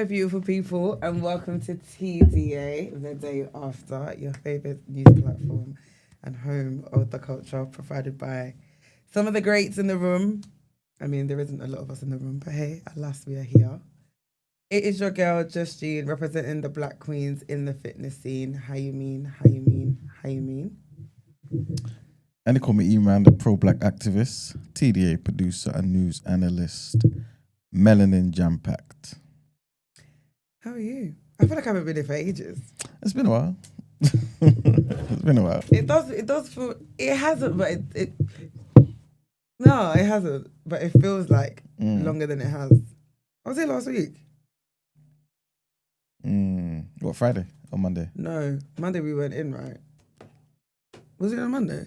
beautiful people, and welcome to TDA, the day after, your favourite news platform and home of the culture, provided by some of the greats in the room. I mean, there isn't a lot of us in the room, but hey, at last we are here. It is your girl, Justine, representing the Black Queens in the fitness scene. How you mean? And they call me E-Man, the pro-black activist, TDA producer and news analyst, melanin jam-packed. How are you? I feel like I haven't been here for ages. It's been a while. It's been a while. It does feel, it hasn't, but no, it hasn't, but it feels like longer than it has. I was here last week. What, Friday or Monday? No, Monday we went in, right? Was it on Monday?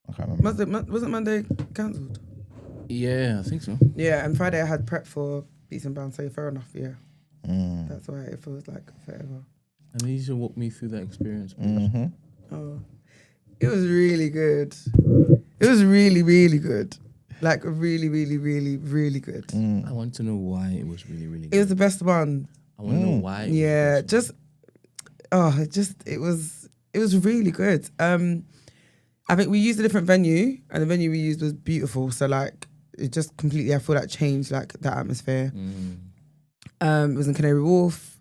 I can't remember. Wasn't Monday cancelled? Yeah, I think so. Yeah, and Friday I had prep for Beats and Bounds, so fair enough, yeah. That's why it feels like forever. And you should walk me through that experience. Oh, it was really good. It was really, really good. Like really, really, really, really good. I want to know why it was really, really good. It was the best one. I want to know why. Yeah, it was really good. I think we used a different venue, and the venue we used was beautiful. So like, it just completely, I feel like, changed like that atmosphere. It was in Canary Wharf.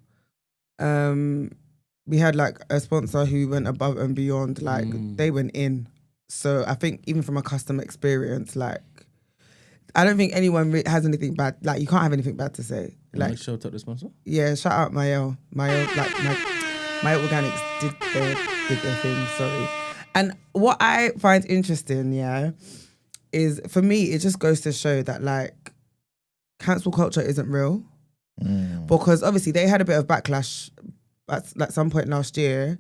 We had like a sponsor who went above and beyond. Like they went in. So I think even from a customer experience, like I don't think anyone has anything bad. Like you can't have anything bad to say. Like shout out the sponsor. Yeah, shout out Mayo. Mayo Organics did their thing. Sorry. And what I find interesting, is for me it just goes to show that like cancel culture isn't real. Because obviously they had a bit of backlash at like some point last year,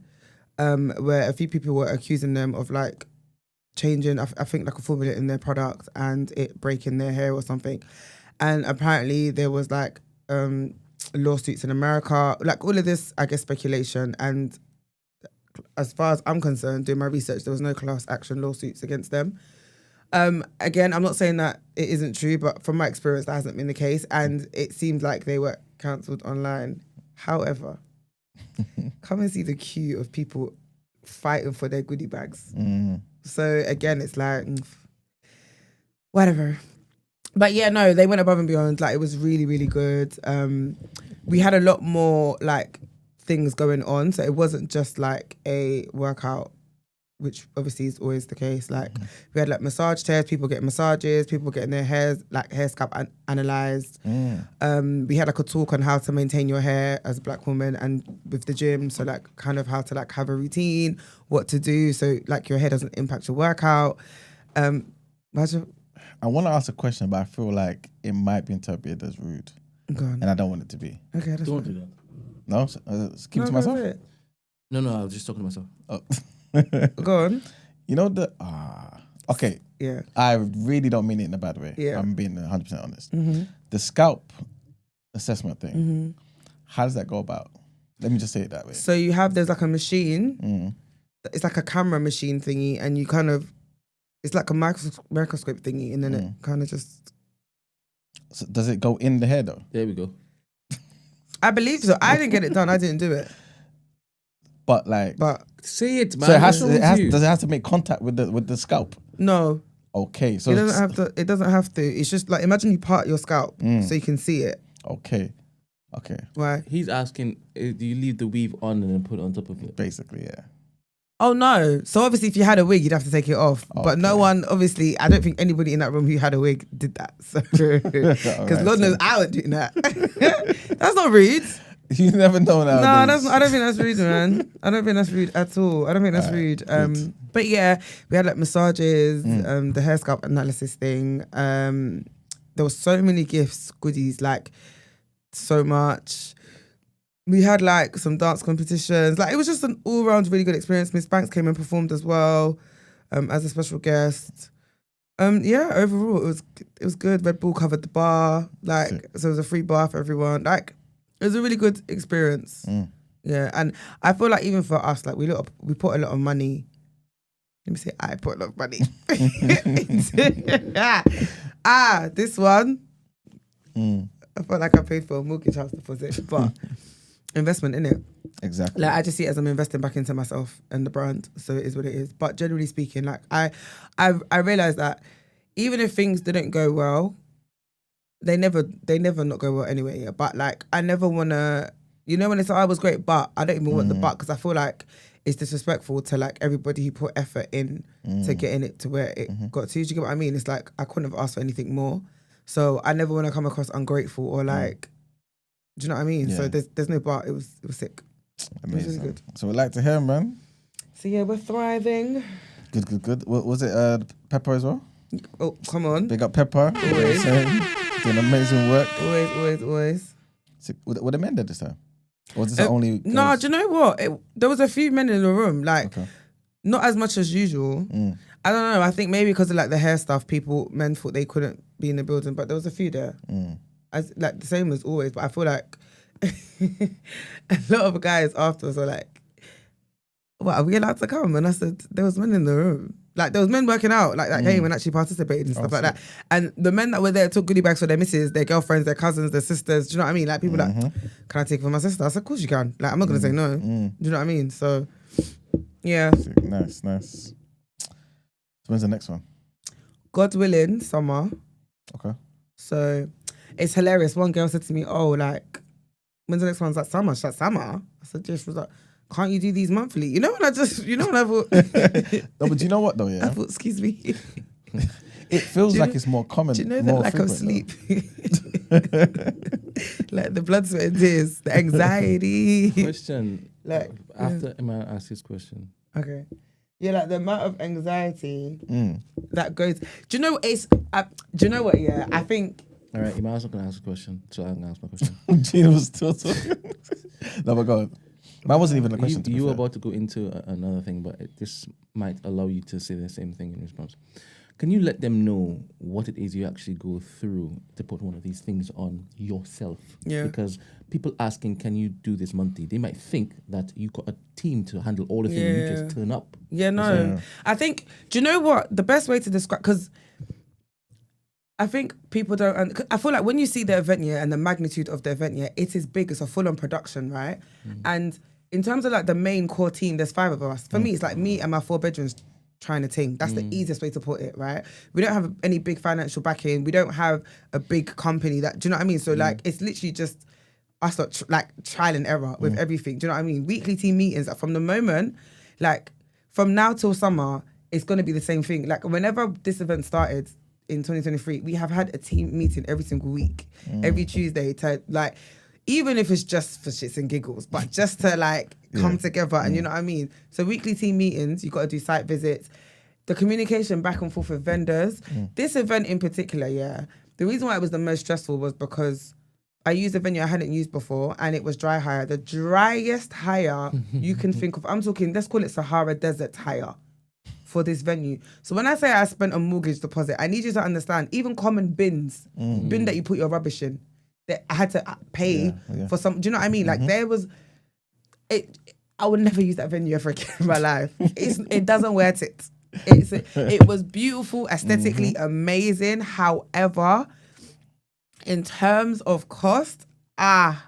where a few people were accusing them of like changing, I think like a formula in their product and it breaking their hair or something. And apparently there was like lawsuits in America, like all of this, I guess, speculation. And as far as I'm concerned, doing my research, there was no class action lawsuits against them. Again, I'm not saying that it isn't true, but from my experience, that hasn't been the case. And it seemed like they were cancelled online. However, come and see the queue of people fighting for their goodie bags. So again, it's like, whatever. But yeah, no, they went above and beyond. Like it was really, really good. We had a lot more like things going on. So it wasn't just like a workout, which obviously is always the case. Like we had like massage chairs, people getting massages, people getting their hair scalp analysed. We had like a talk on how to maintain your hair as a Black woman and with the gym. So like kind of how to like have a routine, what to do so like your hair doesn't impact your workout. I want to ask a question, but I feel like it might be interpreted as rude. Go on. And I don't want it to be. Okay, that's Don't fine. do that. No? Keep it to myself? No, I was just talking to myself. Oh. Go on. You know the... okay. Yeah. I really don't mean it in a bad way. Yeah. I'm being 100% honest. The scalp assessment thing, how does that go about? Let me just say it that way. So there's like a machine. It's like a camera machine thingy, and you kind of, it's like a microscope thingy, and then it kind of just... So does it go in the hair though? There we go. I believe so. I didn't get it done. I didn't do it. But Say it, man. so does it have to make contact with the scalp? No. Okay, so It doesn't have to. It's just like, imagine you part your scalp so you can see it. Okay. Why? He's asking, do you leave the weave on and then put it on top of it? Basically, yeah. Oh no. So obviously if you had a wig, you'd have to take it off. Okay. But no one, obviously, I don't think anybody in that room who had a wig did that. So, because Lord knows I would do that. That's not rude. You never know now. No, I don't think that's rude, man. I don't think that's rude at all. I don't think that's rude. But yeah, we had like massages, the hair scalp analysis thing. There were so many gifts, goodies, like so much. We had like some dance competitions. Like it was just an all-round really good experience. Miss Banks came and performed as well, as a special guest. Yeah, overall it was good. Red Bull covered the bar. Like so it was a free bar for everyone. Like it was a really good experience. Yeah, and I feel like even for us, like we put a lot of money. Let me say I put a lot of money. This one. I felt like I paid for a mortgage house deposit, but investment in it. Exactly. Like I just see it as I'm investing back into myself and the brand, so it is what it is. But generally speaking, like I realized that even if things didn't go well, they never not go well anyway. Yeah. But like I never wanna, when it's I was great, but I don't even want the but because I feel like it's disrespectful to like everybody who put effort in to getting it to where it got to. Do you get what I mean? It's like I couldn't have asked for anything more. So I never want to come across ungrateful or like, do you know what I mean? Yeah. So there's no but. It was sick. Amazing. It was really good. So we'd like to hear, man. So yeah, we're thriving. Good. Was it Pepper as well? Oh, come on. Big up Pepper. Always. Doing amazing work. Always. So, were the men there this time? Or was this the only? No, girls? do you know what? There was a few men in the room, like Okay. not as much as usual. I don't know. I think maybe because of like the hair stuff, men thought they couldn't be in the building, but there was a few there. As like the same as always, but I feel like a lot of guys afterwards were like, "What, are we allowed to come?" And I said, "There was men in the room. Like there was men working out, like that came and actually participated and stuff like that. And the men that were there took goodie bags for their misses, their girlfriends, their cousins, their sisters. Do you know what I mean? Like people like, can I take it for my sister? I said, of course you can. Like I'm not gonna say no. Do you know what I mean? So yeah. Nice. So when's the next one? God willing, summer. Okay. So it's hilarious. One girl said to me, "Oh, like when's the next one?" I was like, "Summer." She's like, "Summer?" I said, "Yeah." She was like, "Can't you do these monthly?" You know when I thought. No, but do you know what though? Yeah. I thought, excuse me. It feels like it's more common. Do you know the more lack of frequent, sleep? Like the blood, sweat, and tears, the anxiety. Question. Like After am I ask this question? Okay. Yeah, like the amount of anxiety that goes. Do you know do you know what? Yeah, I think. All right, Iman's not gonna ask a question, so I'm gonna ask my question. Gina was still talking. No, but go on. That wasn't even a question. You were about to go into another thing, but this might allow you to say the same thing in response. Can you let them know what it is you actually go through to put one of these things on yourself? Yeah. Because people asking, can you do this monthly? They might think that you got a team to handle all the things and you just turn up. Yeah, no. I think, do you know what? The best way to describe, because I think people don't, I feel like when you see the event here and the magnitude of the event here, it is big. It's a full-on production, right? And in terms of like the main core team, there's 5 of us. For me, it's like me and my 4 bedrooms trying to ting. That's the easiest way to put it, right? We don't have any big financial backing. We don't have a big company that, do you know what I mean? So like, it's literally just us trial and error with everything. Do you know what I mean? Weekly team meetings, like, from the moment, like from now till summer, it's going to be the same thing. Like whenever this event started in 2023, we have had a team meeting every single week, every Tuesday to like, even if it's just for shits and giggles, but just to like come together and you know what I mean? So weekly team meetings, you got to do site visits, the communication back and forth with vendors. This event in particular, the reason why it was the most stressful was because I used a venue I hadn't used before and it was dry hire. The driest hire you can think of. I'm talking, let's call it Sahara Desert hire for this venue. So when I say I spent a mortgage deposit, I need you to understand, even common bins, bin that you put your rubbish in, that I had to pay for some, do you know what I mean? Like there was, I would never use that venue ever again in my life. It doesn't worth it. It was beautiful, aesthetically amazing. However, in terms of cost, and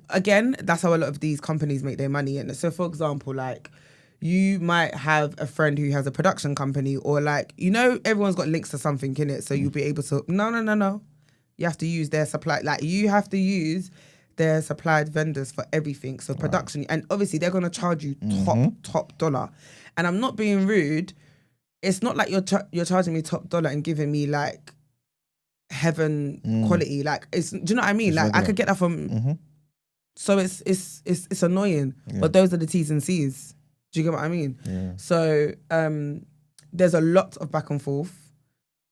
again, that's how a lot of these companies make their money. And so for example, like you might have a friend who has a production company, or like, everyone's got links to something in it. So you'll be able to, no. You have to use their supply. Like you have to use their supplied vendors for everything. So production, and obviously they're going to charge you top dollar. And I'm not being rude. It's not like you're charging me top dollar and giving me like heaven quality. Like do you know what I mean? It's like regular. I could get that from. So it's annoying, but those are the T's and C's. Do you get what I mean? Yeah. So there's a lot of back and forth.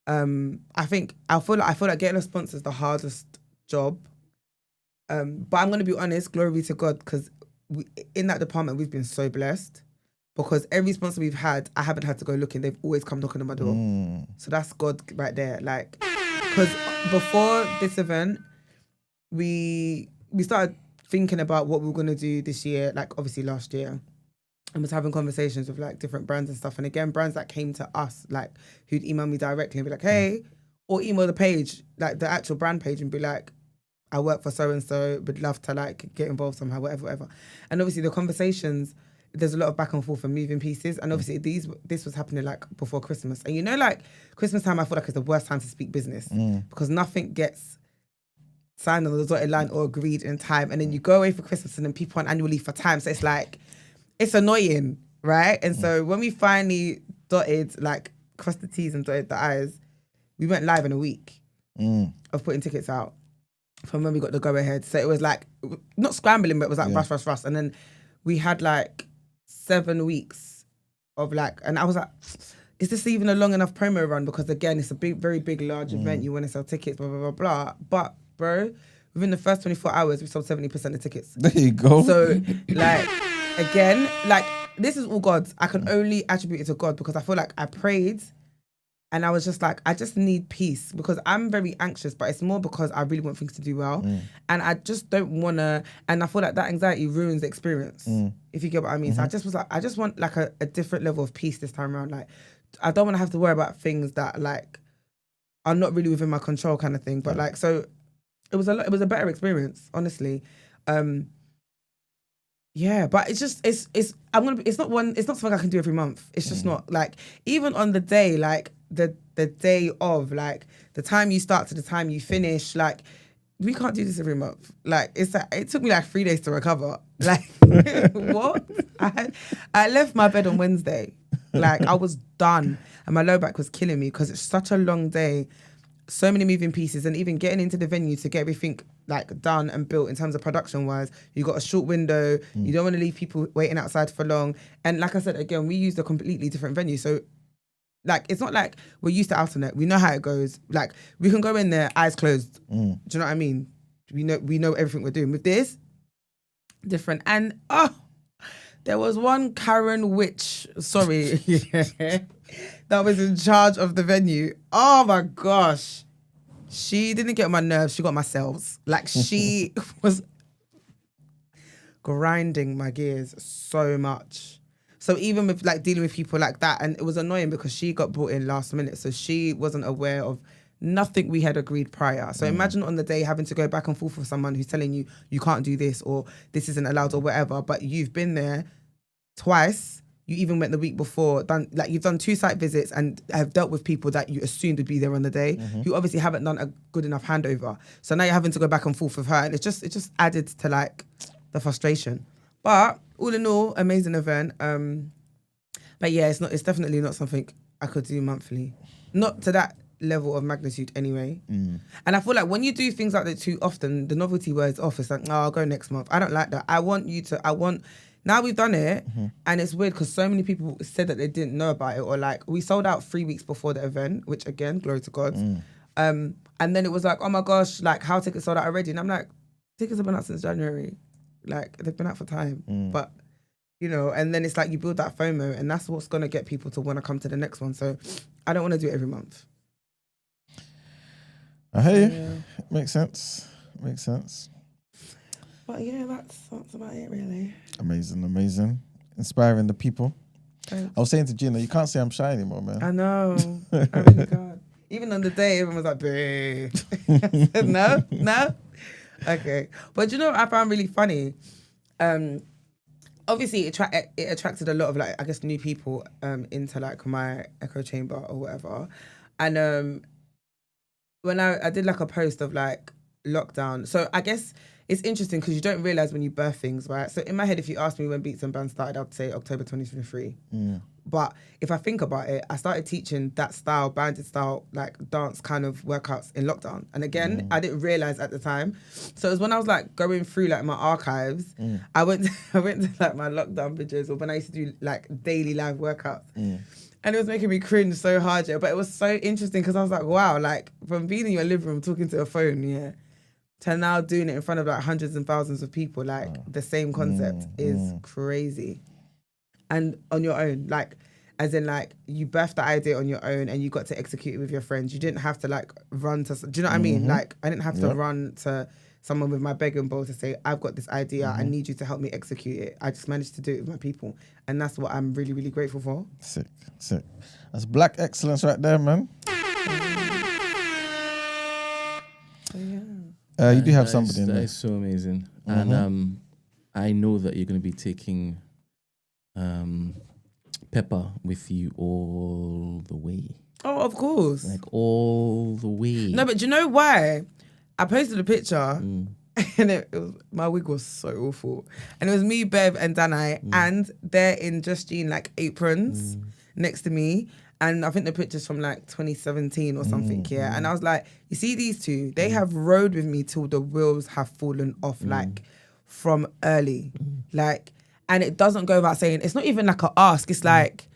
I feel like getting a sponsor is the hardest job. But I'm gonna be honest, glory be to God, because in that department we've been so blessed. Because every sponsor we've had, I haven't had to go looking. They've always come knocking on my door. So that's God right there. Like, because before this event, we started thinking about what we were gonna do this year. Like obviously last year. And was having conversations with like different brands and stuff. And again, brands that came to us, like who'd email me directly and be like, hey, or email the page, like the actual brand page, and be like, I work for so and so, would love to like get involved somehow, whatever. And obviously the conversations, there's a lot of back and forth and moving pieces. And obviously this was happening like before Christmas. And you know, like Christmas time, I feel like it's the worst time to speak business because nothing gets signed on the dotted line or agreed in time. And then you go away for Christmas and then people on annual leave for time. So it's like, it's annoying, right? And so when we finally crossed the T's and dotted the I's, we went live in a week of putting tickets out from when we got the go ahead. So it was like, not scrambling, but it was like rush. And then we had like 7 weeks of like, and I was like, is this even a long enough promo run? Because again, it's a big, very big, large event. You want to sell tickets, blah, blah, blah, blah. But bro, within the first 24 hours, we sold 70% of tickets. There you go. So like, again, like this is all God. I can only attribute it to God because I feel like I prayed and I was just like, I just need peace because I'm very anxious, but it's more because I really want things to do well. And I just don't want to, and I feel like that anxiety ruins the experience, if you get what I mean. So I just was like, I just want like a different level of peace this time around. Like, I don't want to have to worry about things that like are not really within my control kind of thing. But like, so it was a better experience, honestly. Yeah, but it's just it's not something I can do every month. It's just not like, even on the day, like the day of, like the time you start to the time you finish, like we can't do this every month. Like it took me like 3 days to recover. Like what? I left my bed on Wednesday. Like I was done and my low back was killing me because it's such a long day. So many moving pieces, and even getting into the venue to get everything like done and built in terms of production wise, you got a short window. You don't want to leave people waiting outside for long. And like I said, again, we used a completely different venue. So like, it's not like we're used to Alternate. We know how it goes. Like we can go in there eyes closed. Do you know what I mean? We know everything we're doing. With this, different. And there was one Karen witch, that was in charge of the venue. Oh my gosh. She didn't get on my nerves, she got my cells. Like she was grinding my gears so much. So even with like dealing with people like that, and it was annoying because she got brought in last minute, so she wasn't aware of nothing we had agreed prior. So imagine on the day having to go back and forth with someone who's telling you you can't do this or this isn't allowed or whatever, but you've been there twice. You even went the week before, you've done 2 site visits and have dealt with people that you assumed would be there on the day. You obviously haven't done a good enough handover. So now you're having to go back and forth with her, and it just added to like the frustration. But all in all, amazing event. But yeah, it's definitely not something I could do monthly. Not to that level of magnitude anyway. And I feel like when you do things like that too often, the novelty wears off. It's like, I'll go next month. I don't like that. Now we've done it, and it's weird because so many people said that they didn't know about it, or like we sold out 3 weeks before the event, which again, glory to God. And then it was like, oh my gosh, like how tickets sold out already? And I'm like, tickets have been out since January. Like they've been out for time. But, you know, and then it's like you build that FOMO, and that's what's going to get people to want to come to the next one. So I don't want to do it every month. I hear you. Makes sense. But yeah, that's about it really. Amazing. Inspiring the people. Thanks. I was saying to Gina, you can't say I'm shy anymore, man. I know. I really can't. Even on the day, everyone was like, boo. I said, no. Okay. But you know what I found really funny? Obviously, it attracted a lot of like, I guess, new people into like my echo chamber or whatever. And when I did like a post of like lockdown, so I guess it's interesting because you don't realise when you birth things, right? So in my head, if you asked me when Beats and Bands started, I'd say October 2023. But if I think about it, I started teaching that style, banded style, like dance kind of workouts in lockdown. And again, I didn't realise at the time. So it was when I was like going through like my archives, I went to like my lockdown videos, or when I used to do like daily live workouts. And it was making me cringe so hard, yeah. But it was so interesting because I was like, wow, like from being in your living room talking to a phone, yeah, to now doing it in front of like hundreds and thousands of people, like the same concept is crazy. And on your own, like, as in like you birthed the idea on your own and you got to execute it with your friends. You didn't have to like run to, do you know what I mean? Like I didn't have to run to someone with my begging bowl to say, I've got this idea, I need you to help me execute it. I just managed to do it with my people. And that's what I'm really, really grateful for. Sick. That's black excellence right there, man. You do have That somebody in that there. is so amazing. And I know that you're going to be taking Pepper with you all the way. Oh, of course. Like all the way. No, but do you know why? I posted a picture and it was, my wig was so awful. And it was me, Bev, and Danai, and they're in Just Jean like aprons next to me. And I think the picture's from like 2017 or something, yeah. And I was like, you see these two? They have rode with me till the wheels have fallen off, like from early. Like, and it doesn't go without saying, it's not even like a ask. It's like,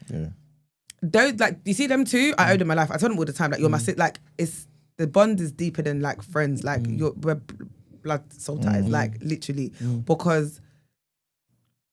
those, like, you see them two? I owe them my life. I tell them all the time, like, you're my like, it's, the bond is deeper than like friends. Like, we're blood soul ties, like, literally. Because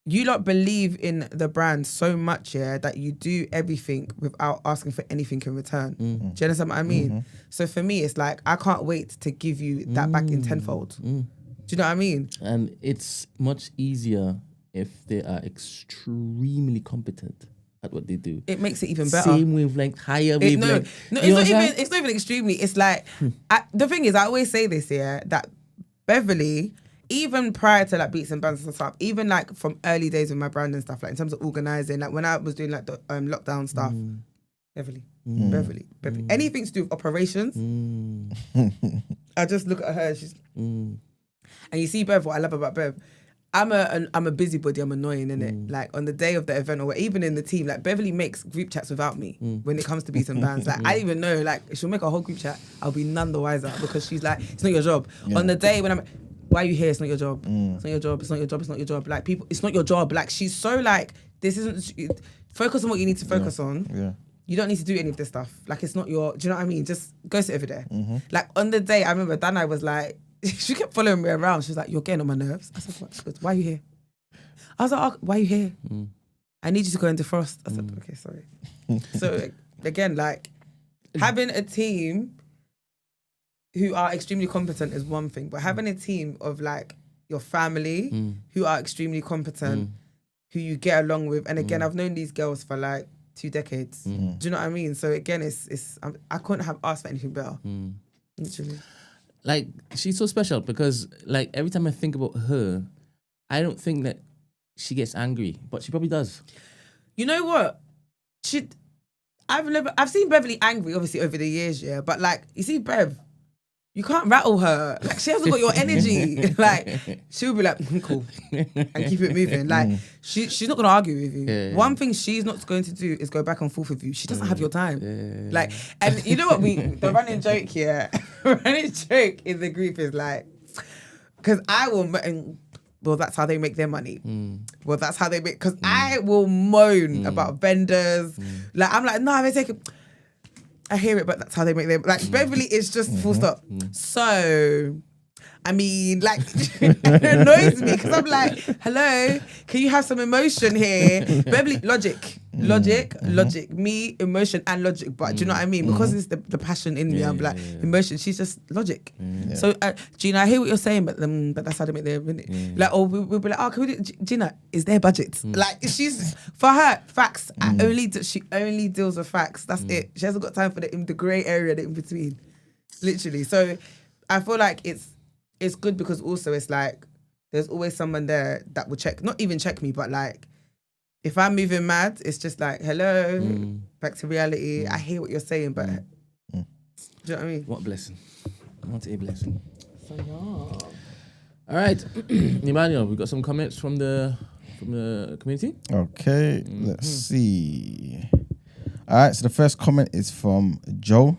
you lot believe in the brand so much, yeah, that you do everything without asking for anything in return. Do you understand what I mean? So for me, it's like, I can't wait to give you that back in tenfold. Do you know what I mean? And it's much easier if they are extremely competent at what they do. It makes it even better. Same wavelength, higher wavelength. No, You know it's not even extremely. It's like, the thing is, I always say this, yeah, that Beverly, even prior to like beats and bands and stuff, even like from early days with my brand and stuff, like in terms of organising, like when I was doing like the lockdown stuff, Beverly. Anything to do with operations, I just look at her, she's, and you see Bev, what I love about Bev, I'm a busybody, I'm annoying, innit? Like on the day of the event or even in the team, like Beverly makes group chats without me when it comes to beats and bands. Like I don't even know, like she'll make a whole group chat, I'll be none the wiser because she's like, it's not your job. On the day when I'm, why are you here? It's not your job. It's not your job. It's not your job. It's not your job. Like people, it's not your job. Like she's so like, this isn't, focus on what you need to focus on. Yeah. You don't need to do any of this stuff. Like it's not your, do you know what I mean? Just go sit over there. Like on the day, I remember Danai was like, she kept following me around. She was like, you're getting on my nerves. I said, what? She goes, why are you here? I was like, oh, why are you here? I need you to go and defrost. I said, okay, sorry. So again, like having a team who are extremely competent is one thing, but having a team of like your family who are extremely competent, who you get along with, and again, I've known these girls for like 2 decades. Do you know what I mean? So again, I couldn't have asked for anything better. Literally. Like she's so special because like every time I think about her, I don't think that she gets angry, but she probably does. You know what? I've seen Beverly angry, obviously over the years, yeah. But like, you see, Bev, you can't rattle her. Like she hasn't got your energy. Like she'll be like, cool, and keep it moving. Like she's not gonna argue with you. Yeah. One thing she's not going to do is go back and forth with you. She doesn't have your time. Like, and you know what the running joke here, running joke in the group is like, because I will. Well, that's how they make their money. Well, that's how they make. Because I will moan about vendors. Like I'm like, no, they take it. I hear it, but that's how they make them. Like Beverly is just full stop. So, I mean, like it annoys me because I'm like, hello, can you have some emotion here? Beverly, logic, me, emotion and logic. But do you know what I mean? Because it's the passion in me. I'm like emotion. She's just logic. So, Gina, I hear what you're saying, but that's how they make their money. Like, or we'll be like, oh, can we do? Gina, is their budget? Like, she's for her facts. She only deals with facts. That's it. She hasn't got time for the grey area, the in between. Literally. So, I feel like it's good because also it's like there's always someone there that will not even check me, but like if I'm moving mad, it's just like, hello, back to reality. I hear what you're saying, but do you know what I mean? What a blessing. What a blessing. So yeah. All right. Emmanuel, we got some comments from the community. Okay, let's see. All right, so the first comment is from Joe.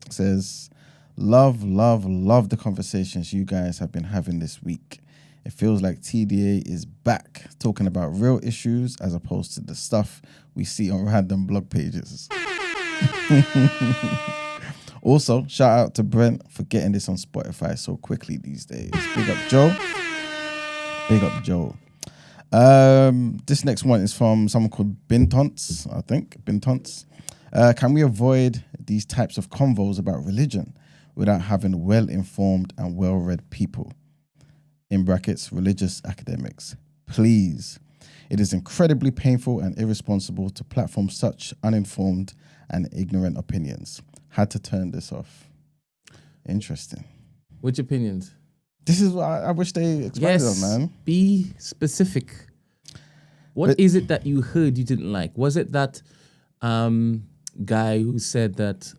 It says, love the conversations you guys have been having this week. It feels like TDA is back, talking about real issues as opposed to the stuff we see on random blog pages. Also, shout out to Brent for getting this on Spotify so quickly these days. Big up, Joe. Big up, Joe. This next one is from someone called Bintons, I think. Bintons. Can we avoid these types of convos about religion without having well-informed and well-read people? In brackets, religious academics. Please. It is incredibly painful and irresponsible to platform such uninformed and ignorant opinions. Had to turn this off. Interesting. Which opinions? This is what I wish they expanded on, man. Be specific. What is it that you heard you didn't like? Was it that guy who said that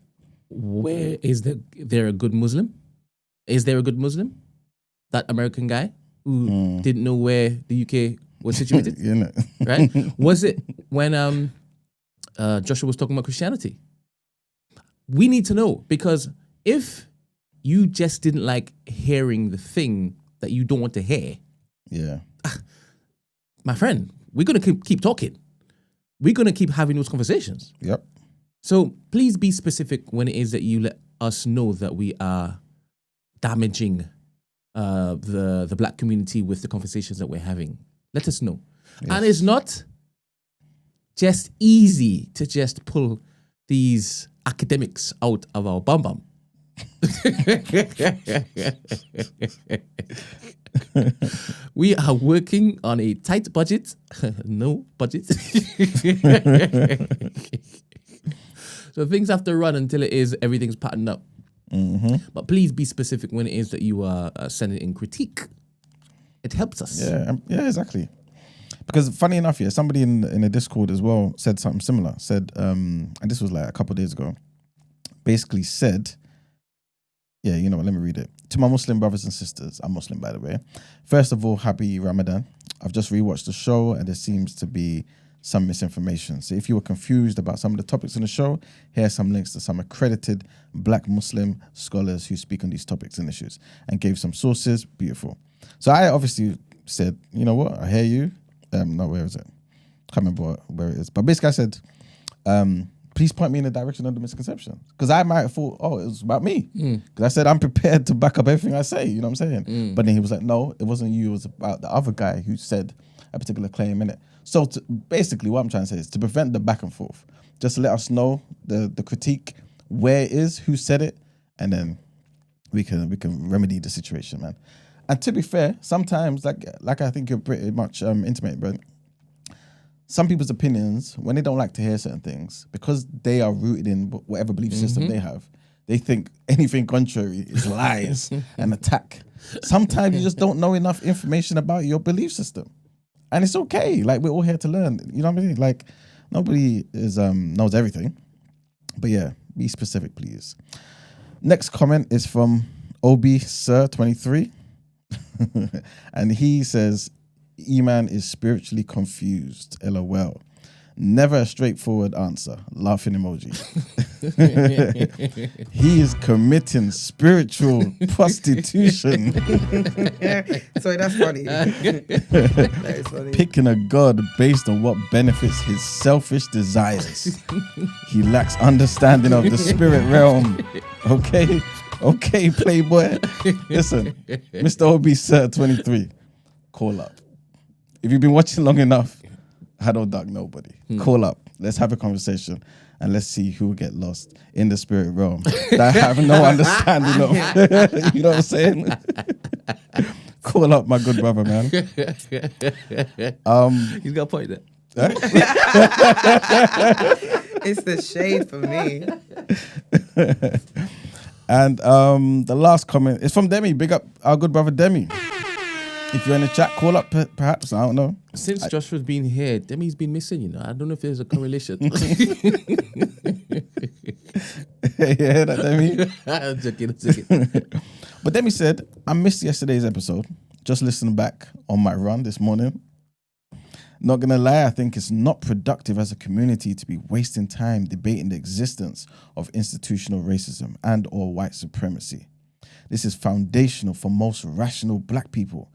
where is there a good Muslim? Is there a good Muslim? That American guy who didn't know where the UK was situated? Right? Was it when Joshua was talking about Christianity? We need to know, because if you just didn't like hearing the thing that you don't want to hear, my friend, we're going to keep talking. We're going to keep having those conversations. Yep. So please be specific when it is that you let us know that we are damaging the black community with the conversations that we're having. Let us know. Yes. And it's not just easy to just pull these academics out of our bum. We are working on a tight budget. No budget. So things have to run until everything's patterned up. Mm-hmm. But please be specific when it is that you are sending in critique. It helps us. Yeah, exactly. Because funny enough, somebody in the Discord as well said something similar. Said, and this was like a couple of days ago. Basically said, you know what? Let me read it. To my Muslim brothers and sisters, I'm Muslim by the way. First of all, happy Ramadan. I've just rewatched the show and there seems to be some misinformation. So if you were confused about some of the topics in the show, here are some links to some accredited black Muslim scholars who speak on these topics and issues and gave some sources. Beautiful. So I obviously said, you know what? I hear you. No, where is it? Can't remember where it is. But basically I said, please point me in the direction of the misconception. Because I might have thought, it was about me. Because I said, I'm prepared to back up everything I say. You know what I'm saying? But then he was like, no, it wasn't you. It was about the other guy who said a particular claim in it. So basically what I'm trying to say is to prevent the back and forth, just let us know the critique, where it is, who said it, and then we can remedy the situation, man. And to be fair, sometimes, like I think you're pretty much intimate, Brent, some people's opinions, when they don't like to hear certain things, because they are rooted in whatever belief system they have, they think anything contrary is lies and attack. Sometimes you just don't know enough information about your belief system. And it's okay. Like, we're all here to learn. You know what I mean? Like, nobody knows everything. But yeah, be specific, please. Next comment is from Obi Sir 23. And he says, E-Man is spiritually confused. LOL. Never a straightforward answer. Laughing emoji. He is committing spiritual prostitution. Sorry, that's funny. That is funny. Picking a god based on what benefits his selfish desires. He lacks understanding of the spirit realm. Okay, playboy. Listen, Mr. OB Sir 23, call up. If you've been watching long enough, I don't duck nobody. Call up. Let's have a conversation and let's see who will get lost in the spirit realm that I have no understanding of. You know what I'm saying? Call up, my good brother, man. He's got a point there. It's the shade for me. And the last comment is from Demi. Big up our good brother Demi. If you're in the chat, call up perhaps. I don't know. Since Joshua's been here, Demi's been missing, you know. I don't know if there's a correlation. Yeah, that Demi. I'm joking. But Demi said, I missed yesterday's episode. Just listening back on my run this morning. Not gonna lie, I think it's not productive as a community to be wasting time debating the existence of institutional racism and or white supremacy. This is foundational for most rational black people.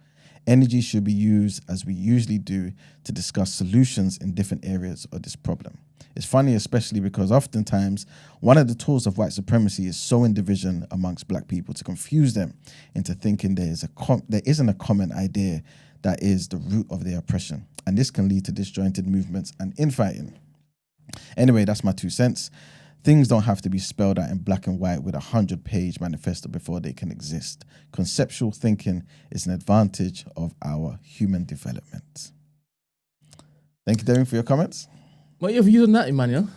Energy should be used, as we usually do, to discuss solutions in different areas of this problem. It's funny, especially because oftentimes one of the tools of white supremacy is sowing division amongst black people to confuse them into thinking there isn't a common idea that is the root of their oppression. And this can lead to disjointed movements and infighting. Anyway, that's my 2 cents. Things don't have to be spelled out in black and white with a 100-page manifesto before they can exist. Conceptual thinking is an advantage of our human development. Thank you, Darren, for your comments. What are your views on that, Emmanuel?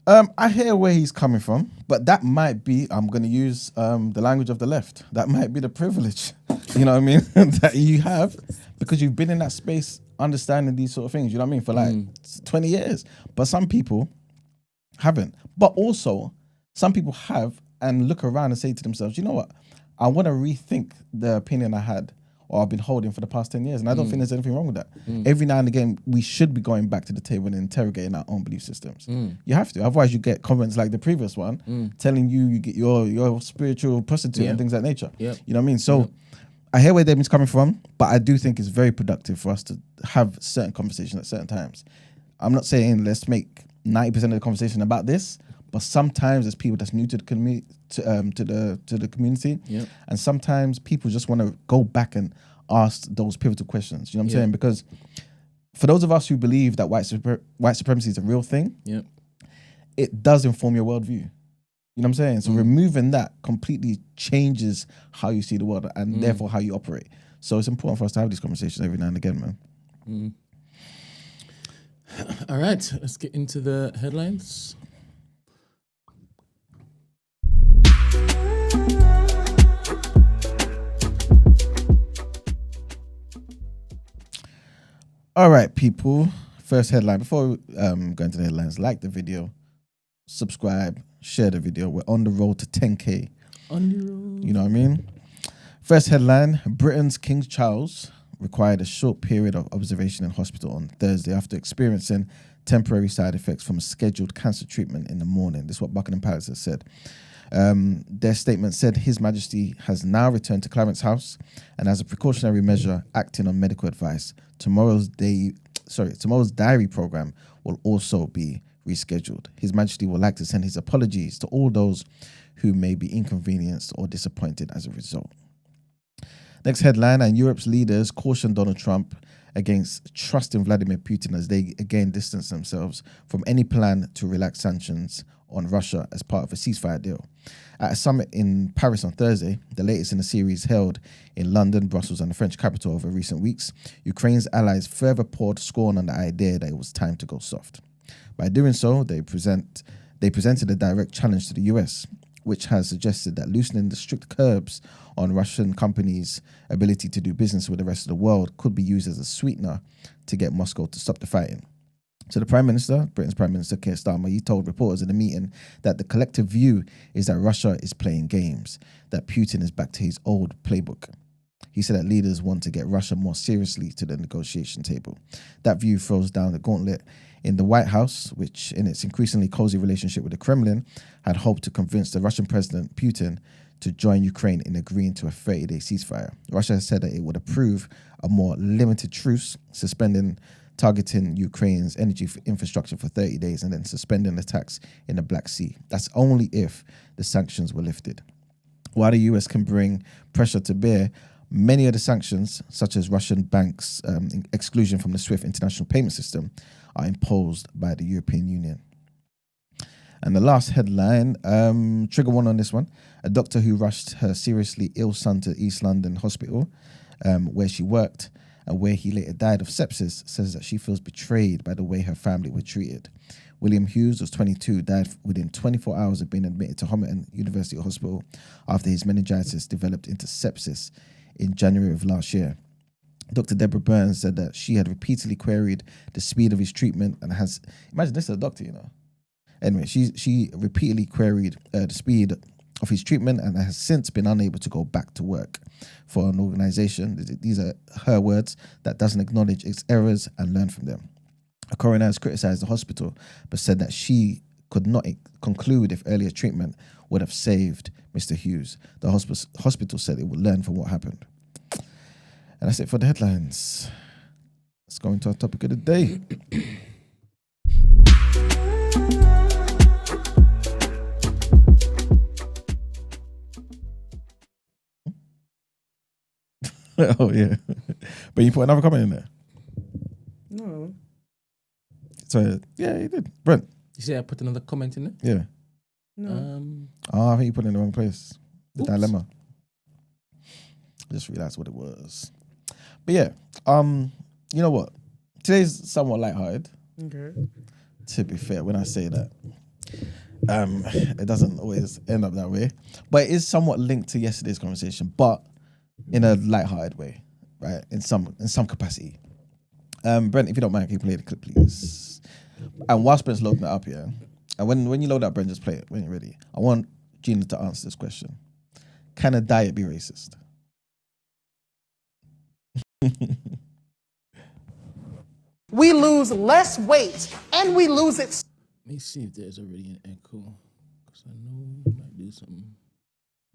I hear where he's coming from, but that might be, I'm going to use the language of the left. That might be the privilege, you know what I mean, that you have because you've been in that space understanding these sort of things, you know what I mean, for like 20 years. But some people haven't. But also, some people have and look around and say to themselves, you know what, I want to rethink the opinion I had or I've been holding for the past 10 years. And I don't think there's anything wrong with that. Every now and again, we should be going back to the table and interrogating our own belief systems. You have to. Otherwise, you get comments like the previous one telling you get your spiritual prostitute and things like nature. You know what I mean? So I hear where Damon's coming from, but I do think it's very productive for us to have certain conversations at certain times. I'm not saying let's make 90% of the conversation about this, but sometimes there's people that's new to the community, to the community, and sometimes people just want to go back and ask those pivotal questions. You know what I'm saying? Because for those of us who believe that white supremacy is a real thing, it does inform your worldview. You know what I'm saying? So removing that completely changes how you see the world and therefore how you operate. So it's important for us to have these conversations every now and again, man. All right, let's get into the headlines. All right, people. First headline. Before we go into the headlines, like the video, subscribe, share the video. We're on the road to 10K. On the road. You know what I mean? First headline, Britain's King Charles required a short period of observation in hospital on Thursday after experiencing temporary side effects from a scheduled cancer treatment in the morning. This is what Buckingham Palace has said. Their statement said His Majesty has now returned to Clarence House and as a precautionary measure, acting on medical advice, tomorrow's diary program will also be rescheduled. His Majesty would like to send his apologies to all those who may be inconvenienced or disappointed as a result. Next headline, and Europe's leaders caution Donald Trump against trusting Vladimir Putin as they again distance themselves from any plan to relax sanctions on Russia as part of a ceasefire deal. At a summit in Paris on Thursday, the latest in a series held in London, Brussels and the French capital over recent weeks, Ukraine's allies further poured scorn on the idea that it was time to go soft. By doing so, they presented a direct challenge to the US, which has suggested that loosening the strict curbs on Russian companies' ability to do business with the rest of the world could be used as a sweetener to get Moscow to stop the fighting. So the Prime Minister, Britain's Prime Minister Keir Starmer, he told reporters in the meeting that the collective view is that Russia is playing games, that Putin is back to his old playbook. He said that leaders want to get Russia more seriously to the negotiation table. That view throws down the gauntlet in the White House, which in its increasingly cozy relationship with the Kremlin, had hoped to convince the Russian President Putin to join Ukraine in agreeing to a 30-day ceasefire. Russia has said that it would approve a more limited truce, targeting Ukraine's energy infrastructure for 30 days and then suspending attacks in the Black Sea. That's only if the sanctions were lifted. While the US can bring pressure to bear, many of the sanctions, such as Russian banks' exclusion from the SWIFT international payment system, are imposed by the European Union. And the last headline, trigger one on this one, a doctor who rushed her seriously ill son to East London Hospital, where she worked, and where he later died of sepsis, says that she feels betrayed by the way her family were treated. William Hughes was 22, died within 24 hours of being admitted to Homerton University Hospital after his meningitis developed into sepsis in January of last year. Dr. Deborah Burns said that she had repeatedly queried the speed of his treatment and has, imagine this is a doctor, you know. Anyway, she repeatedly queried the speed of his treatment and has since been unable to go back to work for an organization, these are her words, that doesn't acknowledge its errors and learn from them. A coroner has criticized the hospital, but said that she could not conclude if earlier treatment would have saved Mr. Hughes. The hospital said it would learn from what happened. And that's it for the headlines. Let's go into our topic of the day. Oh, yeah. But you put another comment in there? No. So, yeah, you did. Brent. You say I put another comment in there? Yeah. No. I think you put it in the wrong place. The Oops. dilemma. I just realized what it was. But yeah, you know what? Today's somewhat lighthearted, Okay. to be fair, when I say that. It doesn't always end up that way, but it is somewhat linked to yesterday's conversation, but in a light-hearted way, right? In some capacity. Brent, if you don't mind, can you play the clip, please? And whilst Brent's loading it up, yeah, and when you load up, Brent, just play it when you're ready. I want Gina to answer this question: can a diet be racist? We lose less weight and we lose it Let me see if there's already an echo, because I know you might do something.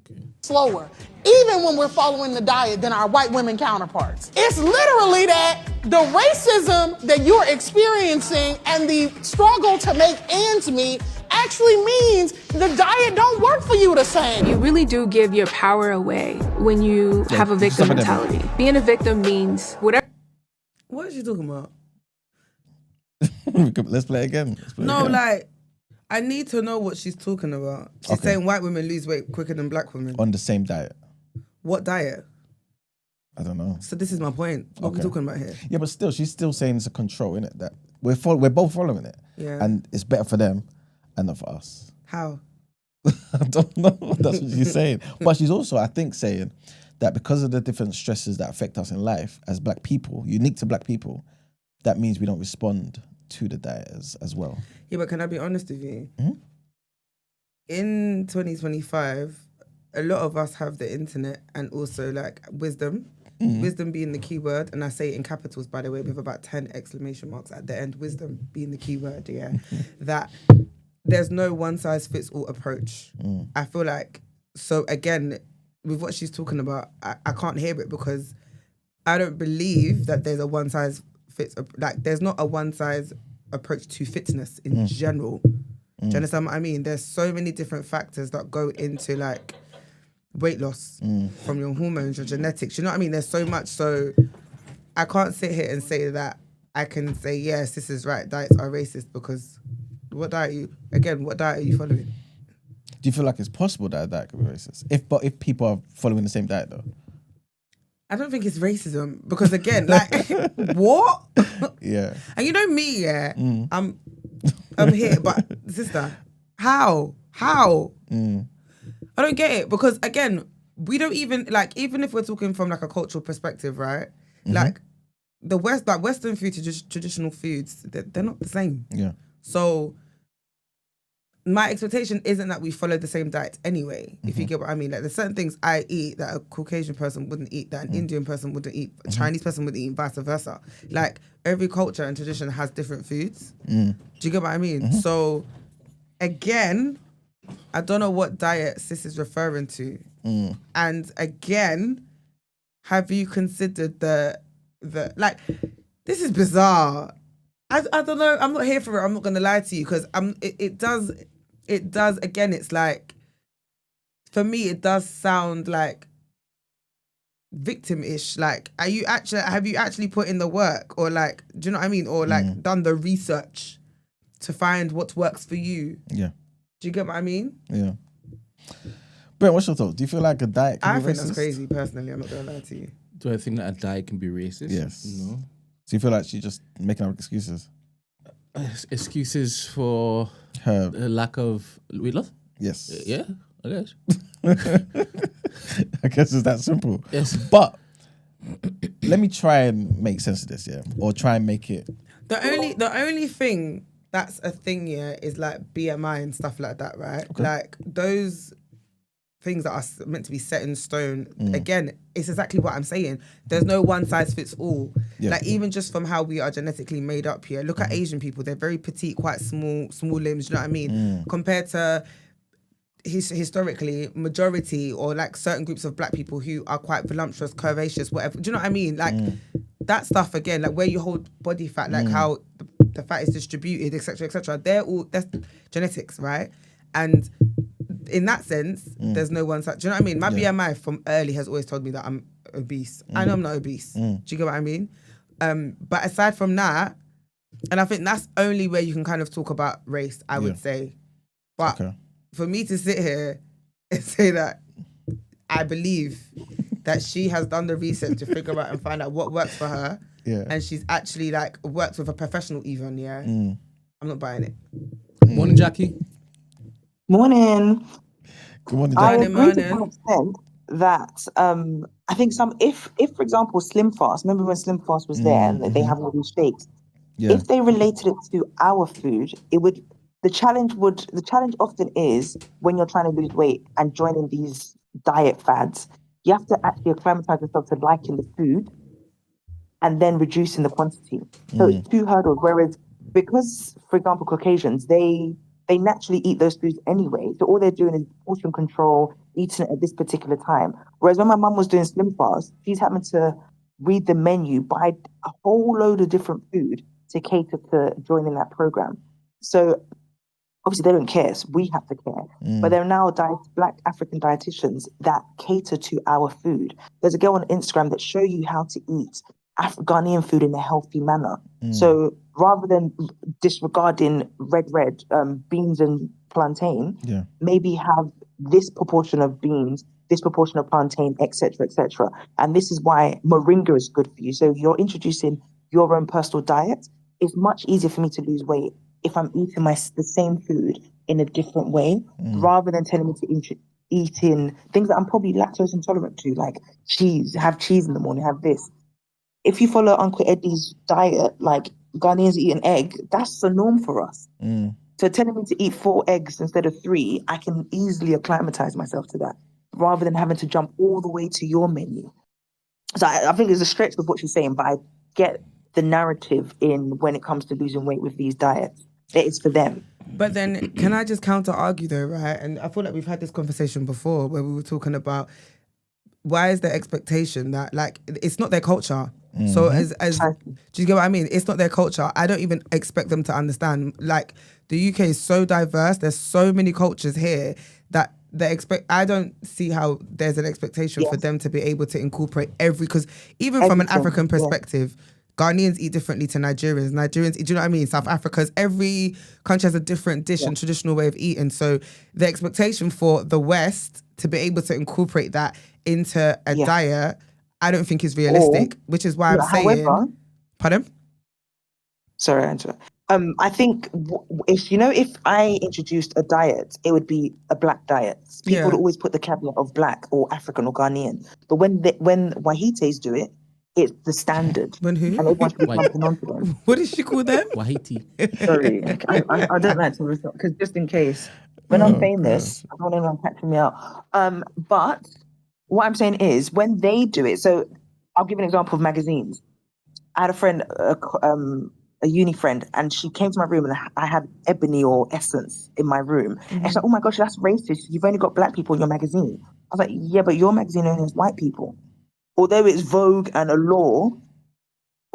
Okay. slower, even when we're following the diet than our white women counterparts. It's literally that the racism that you're experiencing and the struggle to make ends meet actually means the diet don't work for you the same. You really do give your power away when you have a victim some of them. mentality. Being a victim means whatever. What is she talking about? Let's play it again. No, like, I need to know what she's talking about. She's saying white women lose weight quicker than black women. On the same diet. What diet? I don't know. So this is my point. What are we talking about here? Yeah, but still, she's still saying it's a control, innit? That we're both following it. Yeah. And it's better for them and not for us. How? I don't know. That's what she's saying. But she's also, I think, saying that because of the different stresses that affect us in life as black people, unique to black people, that means we don't respond to the diet as well. Yeah, but can I be honest with you? Mhm. In 2025, a lot of us have the internet and also like wisdom. Wisdom being the key word, and I say it in capitals, by the way, with about 10 exclamation marks at the end. Wisdom being the key word, yeah. That there's no one size fits all approach. I feel like, so again, with what she's talking about, I can't hear it because I don't believe that there's a one size fits, like there's not a one size approach to fitness in general. Do you understand what I mean? There's so many different factors that go into like weight loss from your hormones, your genetics. You know what I mean? There's so much. So I can't sit here and say that I can say, yes, this is right. Diets are racist because what diet are you following? Do you feel like it's possible that a diet could be racist? If people are following the same diet though? I don't think it's racism because again, like what? Yeah. And you know me, yeah. I'm here, but sister, how? I don't get it because again, we don't even like, even if we're talking from like a cultural perspective, right? Like the Western food, traditional foods, they're not the same. Yeah. So my expectation isn't that we follow the same diet anyway, if you get what I mean. Like there's certain things I eat that a Caucasian person wouldn't eat, that an Indian person wouldn't eat, a Chinese person wouldn't eat, vice versa. Like every culture and tradition has different foods. Do you get what I mean? So again, I don't know what diet sis is referring to. And again, have you considered the like, this is bizarre. I don't know. I'm not here for it. I'm not going to lie to you because it does, again, it's like, for me, it does sound like victim-ish. Like, have you actually put in the work, or like, do you know what I mean? Or like done the research to find what works for you? Yeah. Do you get what I mean? Yeah. Brent, what's your thoughts? Do you feel like a diet can I be think racist? that's crazy, personally. I'm not going to lie to you. Do I think that a diet can be racist? Yes. No. So you feel like she's just making up excuses? Excuses for Her. a lack of weight loss? Yes. Yeah, I guess. I guess it's that simple. Yes. But let me try and make sense of this, yeah? Or try and make it... The only thing that's a thing, yeah, is like BMI and stuff like that, right? Okay. Like those things that are meant to be set in stone. Again, it's exactly what I'm saying. There's no one size fits all. Yeah. Like even just from how we are genetically made up here. Look at Asian people; they're very petite, quite small limbs. You know what I mean? Compared to historically, majority or like certain groups of black people who are quite voluptuous, curvaceous, whatever. Do you know what I mean? Like that stuff again, like where you hold body fat, like how the fat is distributed, etc., etc. That's genetics, right? And in that sense, there's no one such. Do you know what I mean? My BMI from early has always told me that I'm obese. I know I'm not obese. Do you get what I mean? But aside from that, and I think that's only where you can kind of talk about race, I would say. But for me to sit here and say that I believe that she has done the research to figure out and find out what works for her, and she's actually like worked with a professional even, I'm not buying it. Morning, Jackie. Morning. Good morning, I Jackie. agree to Morning. some extent that I think if for example Slim Fast, remember when Slim Fast was there and they have all these shakes, Yeah. if they related it to our food, it would the challenge often is when you're trying to lose weight and joining these diet fads, you have to actually acclimatize yourself to liking the food and then reducing the quantity. So it's two hurdles. Whereas because, for example, Caucasians, they naturally eat those foods anyway. So all they're doing is portion control, eating it at this particular time. Whereas when my mum was doing Slim Fast, she's having to read the menu, buy a whole load of different food to cater to joining that program. So obviously they don't care, so we have to care. But there are now Black African dietitians that cater to our food. There's a girl on Instagram that show you how to eat Ghanaian food in a healthy manner. So rather than disregarding red beans and plantain, maybe have this proportion of beans, this proportion of plantain, etc., etc. And this is why moringa is good for you. So you're introducing your own personal diet. It's much easier for me to lose weight if I'm eating the same food in a different way, rather than telling me to eat in things that I'm probably lactose intolerant to, like cheese. Have cheese in the morning. Have this. If you follow Uncle Eddie's diet, like Ghanaians eat an egg, that's the norm for us. So telling me to eat 4 eggs instead of 3, I can easily acclimatize myself to that, rather than having to jump all the way to your menu. So I think there's a stretch with what she's saying, but I get the narrative in when it comes to losing weight with these diets. It is for them. But then, can I just counter argue though, right? And I feel like we've had this conversation before where we were talking about why is the expectation that like it's not their culture. So as do you get what I mean? It's not their culture. I don't even expect them to understand. Like the UK is so diverse. There's so many cultures here that I don't see how there's an expectation for them to be able to incorporate because even from an African perspective, Ghanaians eat differently to Nigerians. Nigerians, do you know what I mean? South Africa's, every country has a different dish and traditional way of eating. So the expectation for the West to be able to incorporate that into a diet, I don't think is realistic, which is why I'm saying... However... Pardon? Sorry, Angela. I think if I introduced a diet, it would be a black diet. People would always put the caveat of black or African or Ghanaian. But when Wahites do it, it's the standard. When who? And everyone should be jumping onto them. What did she call them? Wahiti. Sorry, I don't like to resort, because just in case, when I'm famous, I don't want anyone catching me out. But what I'm saying is, when they do it, so I'll give an example of magazines. I had a friend, a uni friend, and she came to my room and I had Ebony or Essence in my room. And she's like, oh my gosh, that's racist. You've only got black people in your magazine. I was like, yeah, but your magazine only has white people. Although it's Vogue and Allure,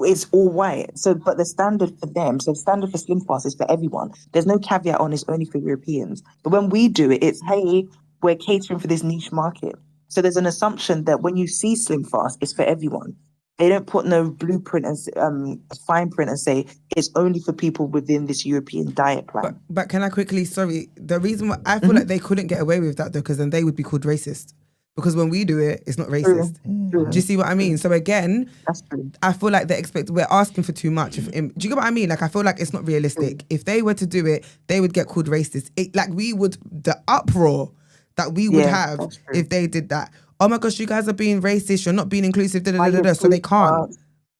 it's all white. So, but the standard for them, so the standard for Slim Fast is for everyone. There's no caveat on it's only for Europeans. But when we do it, it's, hey, we're catering for this niche market. So there's an assumption that when you see Slim Fast, it's for everyone. They don't put no blueprint and fine print and say it's only for people within this European diet plan. But can I quickly, the reason why I feel like they couldn't get away with that though, because then they would be called racist. Because when we do it, it's not racist. True. Do you see what I mean? So again, That's true. I feel like we're asking for too much. Do you get what I mean? Like I feel like it's not realistic. If they were to do it, they would get called racist. The uproar that we would have if they did that. Oh my gosh, you guys are being racist. You're not being inclusive. So they can't.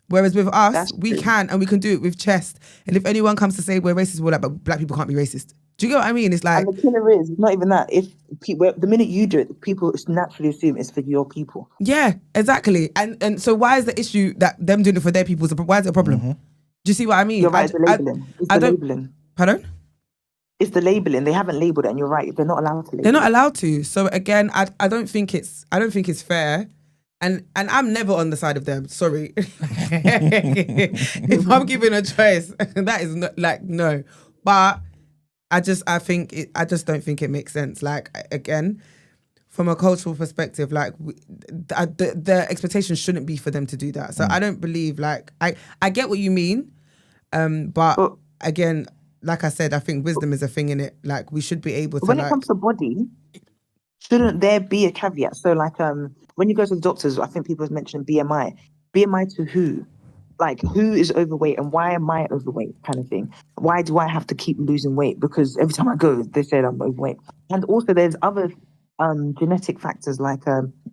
Whereas with us, we can, and we can do it with chest. And if anyone comes to say we're racist, we're like, but black people can't be racist. Do you get what I mean? It's like, and the killer is not even that. If the minute you do it, people naturally assume it's for your people. Yeah, exactly. And so why is the issue that them doing it for their people? Why is it a problem? Do you see what I mean? You're right. It's the labeling. Labeling. Pardon? It's the labeling. They haven't labeled it, and you're right. They're not allowed to label. They're not allowed to. So again, I don't think it's fair. And I'm never on the side of them. Sorry. If I'm given a choice, that is not like no. But I just don't think it makes sense. Like again, from a cultural perspective, like the expectation shouldn't be for them to do that. So I don't believe I get what you mean, but again, like I said, I think wisdom is a thing in it. Like we should be able to. When it comes to body, shouldn't there be a caveat? So like when you go to the doctors, I think people have mentioned BMI. BMI to who? like who is overweight and why am I overweight kind of thing. Why do I have to keep losing weight? Because every time I go, they said I'm overweight. And also there's other genetic factors like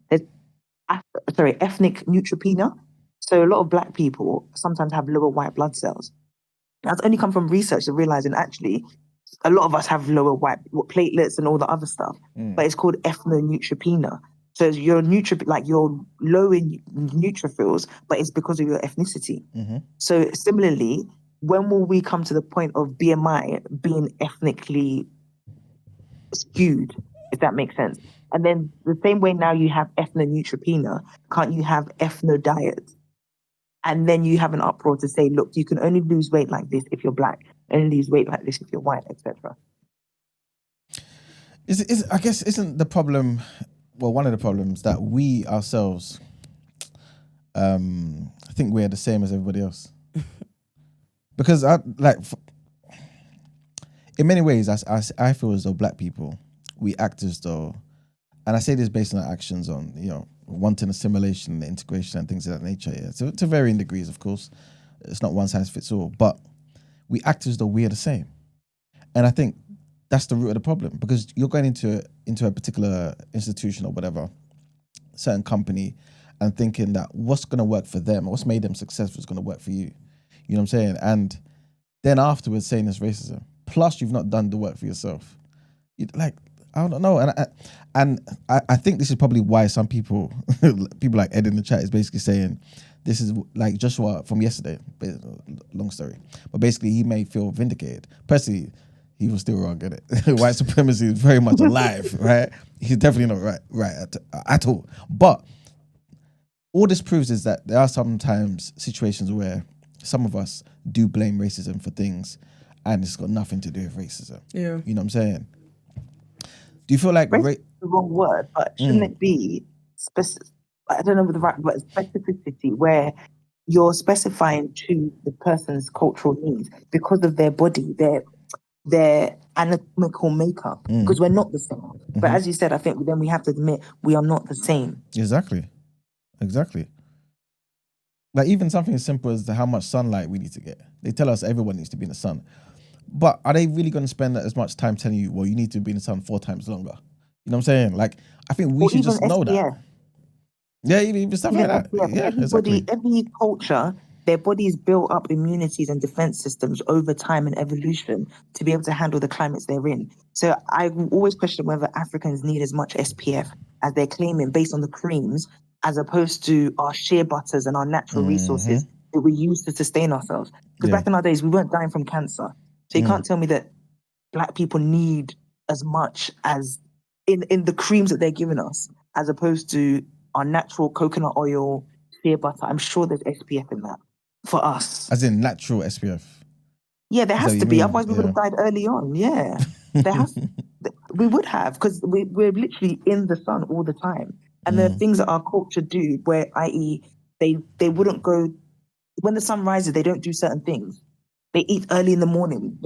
there's ethnic neutropenia. So a lot of black people sometimes have lower white blood cells. That's only come from research and realizing actually a lot of us have lower white platelets and all the other stuff, but it's called ethnoneutropenia. So you're you're low in neutrophils, but it's because of your ethnicity. So similarly, when will we come to the point of BMI being ethnically skewed, if that makes sense? And then the same way now you have ethnoneutropenia, can't you have ethno-diet? And then you have an uproar to say, look, you can only lose weight like this if you're black, only lose weight like this if you're white, etc. I guess isn't the problem, well, one of the problems that we ourselves, I think we're the same as everybody else. Because in many ways, I feel as though black people, we act as though, and I say this based on our actions on, wanting assimilation, integration and things of that nature. Yeah. So to varying degrees, of course, it's not one size fits all, but we act as though we are the same. And I think that's the root of the problem, because you're going into a particular institution or whatever, certain company, and thinking that what's going to work for them, what's made them successful is going to work for you. You know what I'm saying? And then afterwards saying it's racism. Plus you've not done the work for yourself. I don't know. And I think this is probably why some people like Ed in the chat is basically saying this is like Joshua from yesterday. Long story. But basically he may feel vindicated. Personally, he was still wrong, get it? White supremacy is very much alive, right? He's definitely not right at all. But all this proves is that there are sometimes situations where some of us do blame racism for things and it's got nothing to do with racism. Yeah. You know what I'm saying? Do you feel like Racism is the wrong word, but shouldn't it be I don't know the right word, specificity, where you're specifying to the person's cultural needs because of their body, their anatomical makeup, because we're not the same. But as you said, I think then we have to admit we are not the same. Exactly. Like even something as simple as how much sunlight we need to get. They tell us everyone needs to be in the sun. But are they really going to spend as much time telling you, well, you need to be in the sun 4 times longer? You know what I'm saying? Like, I think we should just know that. Yeah, even stuff like that. Yeah, exactly. Every culture, their bodies built up immunities and defense systems over time and evolution to be able to handle the climates they're in. So I always question whether Africans need as much SPF as they're claiming based on the creams, as opposed to our shea butters and our natural resources that we use to sustain ourselves. Because back in our days, we weren't dying from cancer. So you can't tell me that black people need as much as in the creams that they're giving us, as opposed to our natural coconut oil, shea butter. I'm sure there's SPF in that for us. As in natural SPF? Yeah, there has to be. Otherwise we would have died early on. Yeah, we would have, because we're literally in the sun all the time. And there are things that our culture do where, i.e., they wouldn't go, when the sun rises, they don't do certain things. They eat early in the morning,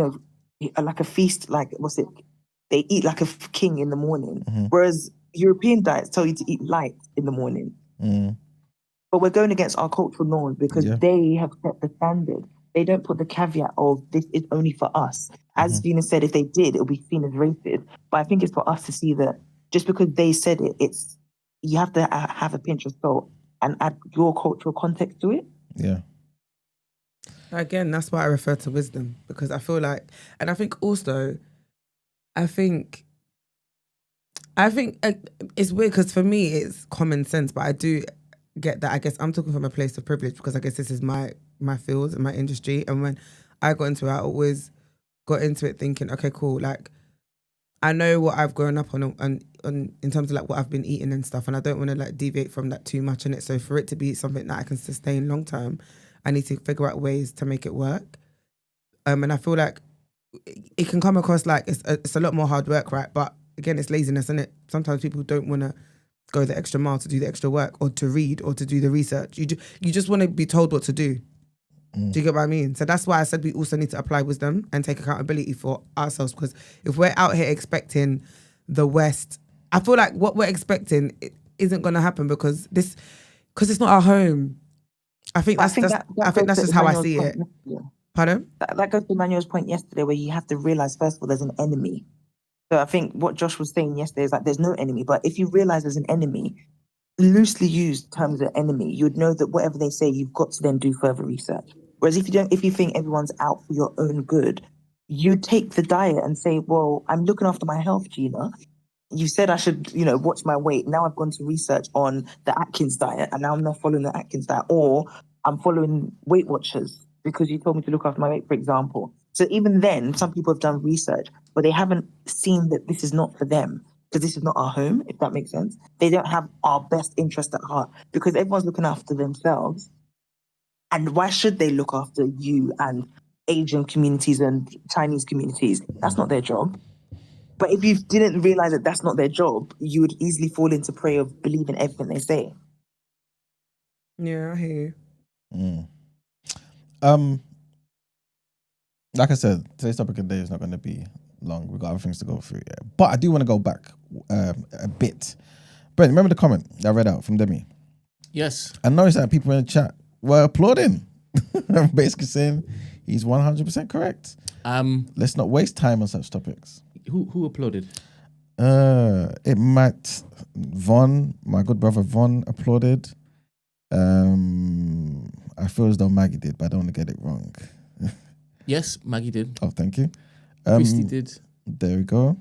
like a feast, they eat like a king in the morning. Whereas European diets tell you to eat light in the morning. But we're going against our cultural norms because they have set the standard. They don't put the caveat of this is only for us. As Venus said, if they did, it would be seen as racist. But I think it's for us to see that just because they said it, you have to have a pinch of salt and add your cultural context to it. Yeah. Again, that's why I refer to wisdom, because I feel like, and I think also, I think it's weird because for me it's common sense, but I do get that. I guess I'm talking from a place of privilege because I guess this is my field and my industry. And when I got into it, I always got into it thinking, okay, cool. Like, I know what I've grown up on in terms of like what I've been eating and stuff, and I don't want to like deviate from that too much in it. So for it to be something that I can sustain long term, I need to figure out ways to make it work. And I feel like it can come across like it's a lot more hard work, right? But again, it's laziness, isn't it? Sometimes people don't want to go the extra mile to do the extra work or to read or to do the research. You just want to be told what to do. Do you get what I mean? So that's why I said we also need to apply wisdom and take accountability for ourselves, because if we're out here expecting the West, I feel like what we're expecting isn't going to happen because it's not our home. I think that's just how I see it. Pardon? That goes to Emmanuel's point yesterday, where you have to realize, first of all, there's an enemy. So I think what Josh was saying yesterday is like, there's no enemy. But if you realize there's an enemy, loosely used terms of enemy, you'd know that whatever they say, you've got to then do further research. Whereas if you think everyone's out for your own good, you take the diet and say, well, I'm looking after my health, Gina. You said I should, watch my weight. Now I've gone to research on the Atkins diet, and now I'm not following the Atkins diet, or I'm following Weight Watchers because you told me to look after my weight, for example. So even then, some people have done research, but they haven't seen that this is not for them, because this is not our home, if that makes sense. They don't have our best interest at heart, because everyone's looking after themselves. And why should they look after you and Asian communities and Chinese communities? That's not their job. But if you didn't realize that that's not their job, you would easily fall into prey of believing everything they say. Yeah, I hear you. Like I said, today's topic of the day is not going to be long. We've got other things to go through. Yeah. But I do want to go back a bit. Brent, remember the comment that I read out from Demi? Yes. I noticed that people in the chat were applauding. Basically saying he's 100% correct. Let's not waste time on such topics. Who applauded? It might Von, my good brother Von, applauded. I feel as though Maggie did, but I don't want to get it wrong. Yes, Maggie did. Oh, thank you. Christy did. There we go.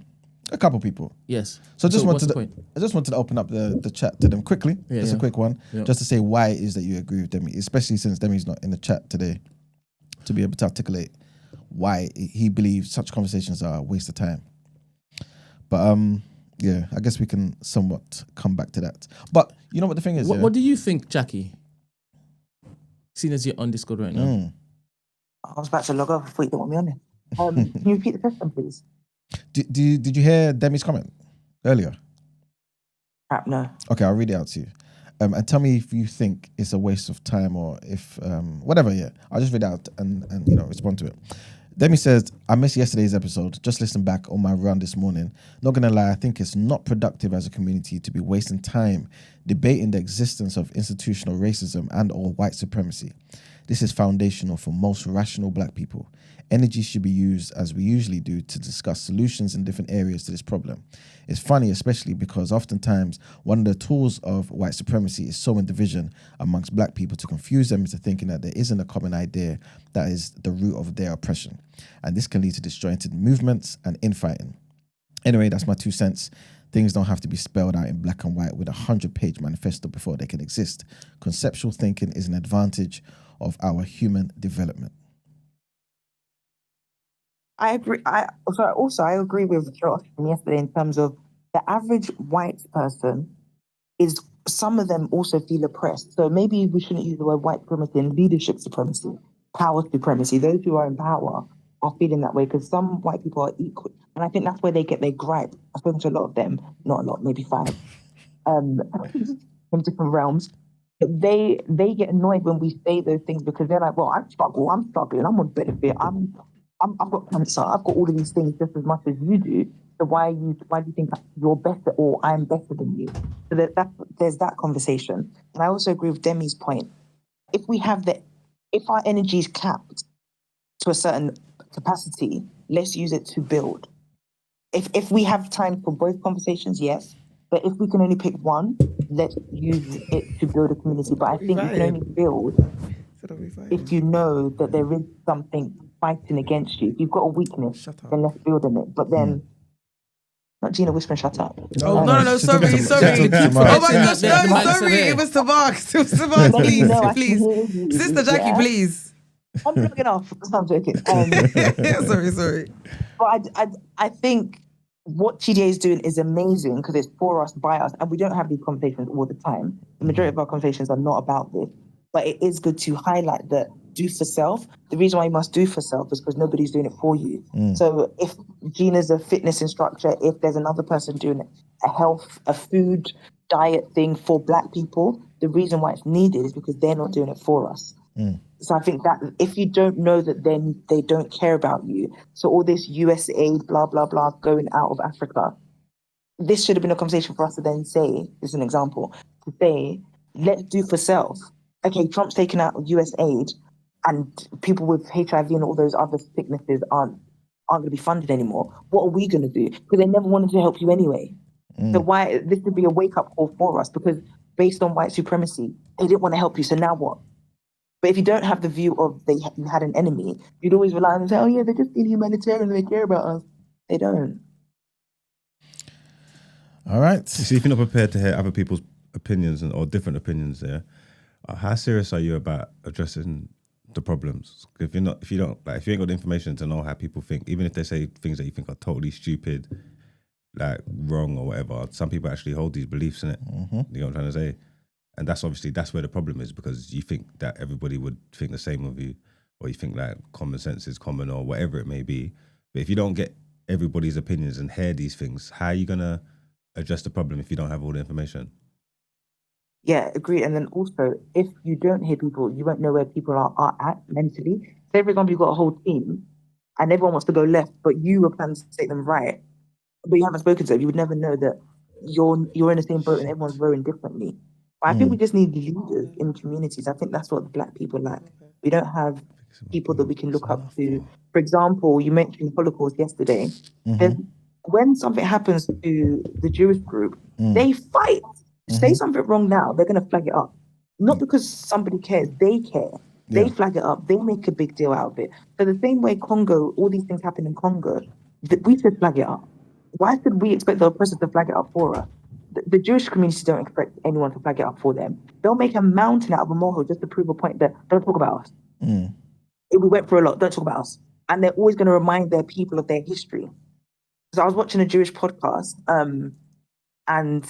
A couple people. Yes. So I just what's the point? wanted to open up the chat to them quickly. Just a quick one, just to say why it is that you agree with Demi, especially since Demi's not in the chat today, to be able to articulate why he believes such conversations are a waste of time. But yeah, I guess we can somewhat come back to that. But you know what the thing is? What do you think, Jackie? Seeing as you're on Discord right now. I was about to log off before you didn't want me on it. Can you repeat the question, please? Did you hear Demi's comment earlier? Crap, no. Okay, I'll read it out to you. And tell me if you think it's a waste of time or if whatever. Yeah, I'll just read it out and respond to it. Demi says, I missed yesterday's episode. Just listened back on my run this morning. Not gonna lie, I think it's not productive as a community to be wasting time debating the existence of institutional racism and or white supremacy. This is foundational for most rational black people. Energy should be used, as we usually do, to discuss solutions in different areas to this problem. It's funny, especially because oftentimes one of the tools of white supremacy is sowing division amongst black people to confuse them into thinking that there isn't a common idea that is the root of their oppression. And this can lead to disjointed movements and infighting. Anyway, that's my 2 cents. Things don't have to be spelled out in black and white with a 100-page manifesto before they can exist. Conceptual thinking is an advantage of our human development. I agree. I agree with Josh from yesterday in terms of the average white person is, some of them also feel oppressed. So maybe we shouldn't use the word white supremacy and leadership supremacy, power supremacy. Those who are in power are feeling that way because some white people are equal. And I think that's where they get their gripe. I've spoken to a lot of them, not a lot, maybe 5, from different realms. They get annoyed when we say those things because they're like, well, I'm struggling, I'm on benefit, I've got cancer, I've got all of these things just as much as you do. So why do you think you're better or I'm better than you? So there's that conversation. And I also agree with Demi's point. If our energy is capped to a certain capacity, let's use it to build. If we have time for both conversations, yes. But if we can only pick one, let's use it to build a community. But I think you can only build if you know that there is something fighting against you. If you've got a weakness, then let's build on it. But then, not Gina whispering, shut up. No, sorry. Oh my gosh, no, sorry. It was Tabak. Please. Sister Jackie, please. I'm plugging off. I'm joking. Sorry. But I think what TDA is doing is amazing because it's for us, by us, and we don't have these conversations all the time. The majority of our conversations are not about this, but it is good to highlight that do for self. The reason why you must do for self is because nobody's doing it for you. So if Gina's a fitness instructor, if there's another person doing a food, diet thing for black people, the reason why it's needed is because they're not doing it for us. So I think that if you don't know that, then they don't care about you. So all this USA, blah, blah, blah, going out of Africa, this should have been a conversation for us to then say, this is an example, to say, let's do for self. okay, Trump's taken out US aid, and people with HIV and all those other sicknesses aren't going to be funded anymore. What are we going to do? Because they never wanted to help you anyway. So why this would be a wake up call for us? Because based on white supremacy, they didn't want to help you. So now what? But if you don't have the view of you had an enemy, you'd always rely on them and say, "Oh yeah, they're just being humanitarian and they care about us." They don't. All right. You see, if you're not prepared to hear other people's opinions or different opinions there, how serious are you about addressing the problems? If you ain't got the information to know how people think, even if they say things that you think are totally stupid, like wrong or whatever, some people actually hold these beliefs in it. You know what I'm trying to say? And that's where the problem is, because you think that everybody would think the same of you, or you think like common sense is common or whatever it may be. But if you don't get everybody's opinions and hear these things, how are you gonna address the problem if you don't have all the information? Yeah, agree. And then also, if you don't hear people, you won't know where people are at mentally. Say, for example, you've got a whole team and everyone wants to go left, but you were planning to take them right, but you haven't spoken to them. You would never know that you're in the same boat and everyone's rowing differently. But I think we just need leaders in communities. I think that's what the Black people lack. We don't have people that we can look up to. For example, you mentioned Holocaust yesterday. When something happens to the Jewish group, they fight. Say something wrong now, they're going to flag it up. Not because somebody cares, they care. They flag it up. They make a big deal out of it. So the same way Congo, all these things happen in Congo, we should flag it up. Why should we expect the oppressors to flag it up for us? The Jewish community don't expect anyone to flag it up for them. They'll make a mountain out of a molehill just to prove a point that don't talk about us. We went through a lot, don't talk about us. And they're always going to remind their people of their history. So I was watching a Jewish podcast, and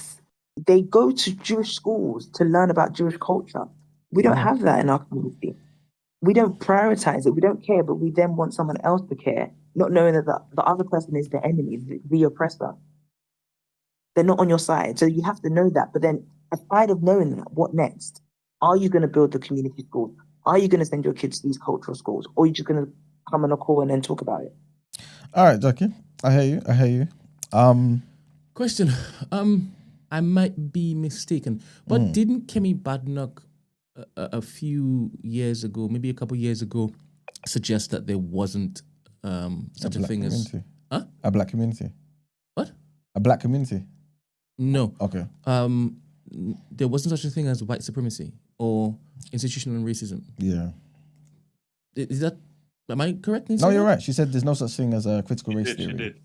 they go to Jewish schools to learn about Jewish culture. We don't have that in our community. We don't prioritize it. We don't care, but we then want someone else to care, not knowing that the other person is the enemy, the oppressor. They're not on your side. So you have to know that. But then aside of knowing that, what next? Are you going to build the community schools? Are you going to send your kids to these cultural schools? Or are you just going to come on a call and then talk about it? All right, Jackie. I hear you. Question. I might be mistaken, but didn't Kemi Badenoch a few years ago, maybe a couple years ago, suggest that there wasn't such a thing as a Black community? What? A Black community? No. Okay. There wasn't such a thing as white supremacy or institutional racism. Yeah. Is that? Am I correct? No, you're right. She said there's no such thing as a critical race theory. She did.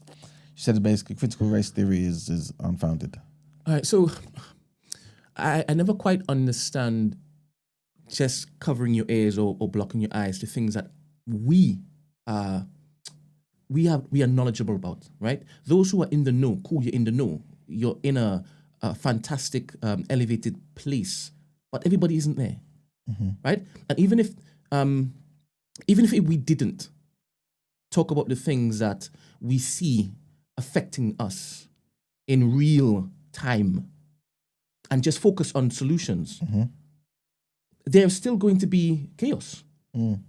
She said basically critical race theory is unfounded. All right, so I never quite understand just covering your ears or blocking your eyes to things that we are knowledgeable about, right? Those who are in the know, cool, you're in the know. You're in a fantastic, elevated place, but everybody isn't there, right? And even if we didn't talk about the things that we see affecting us in real time and just focus on solutions, there's still going to be chaos,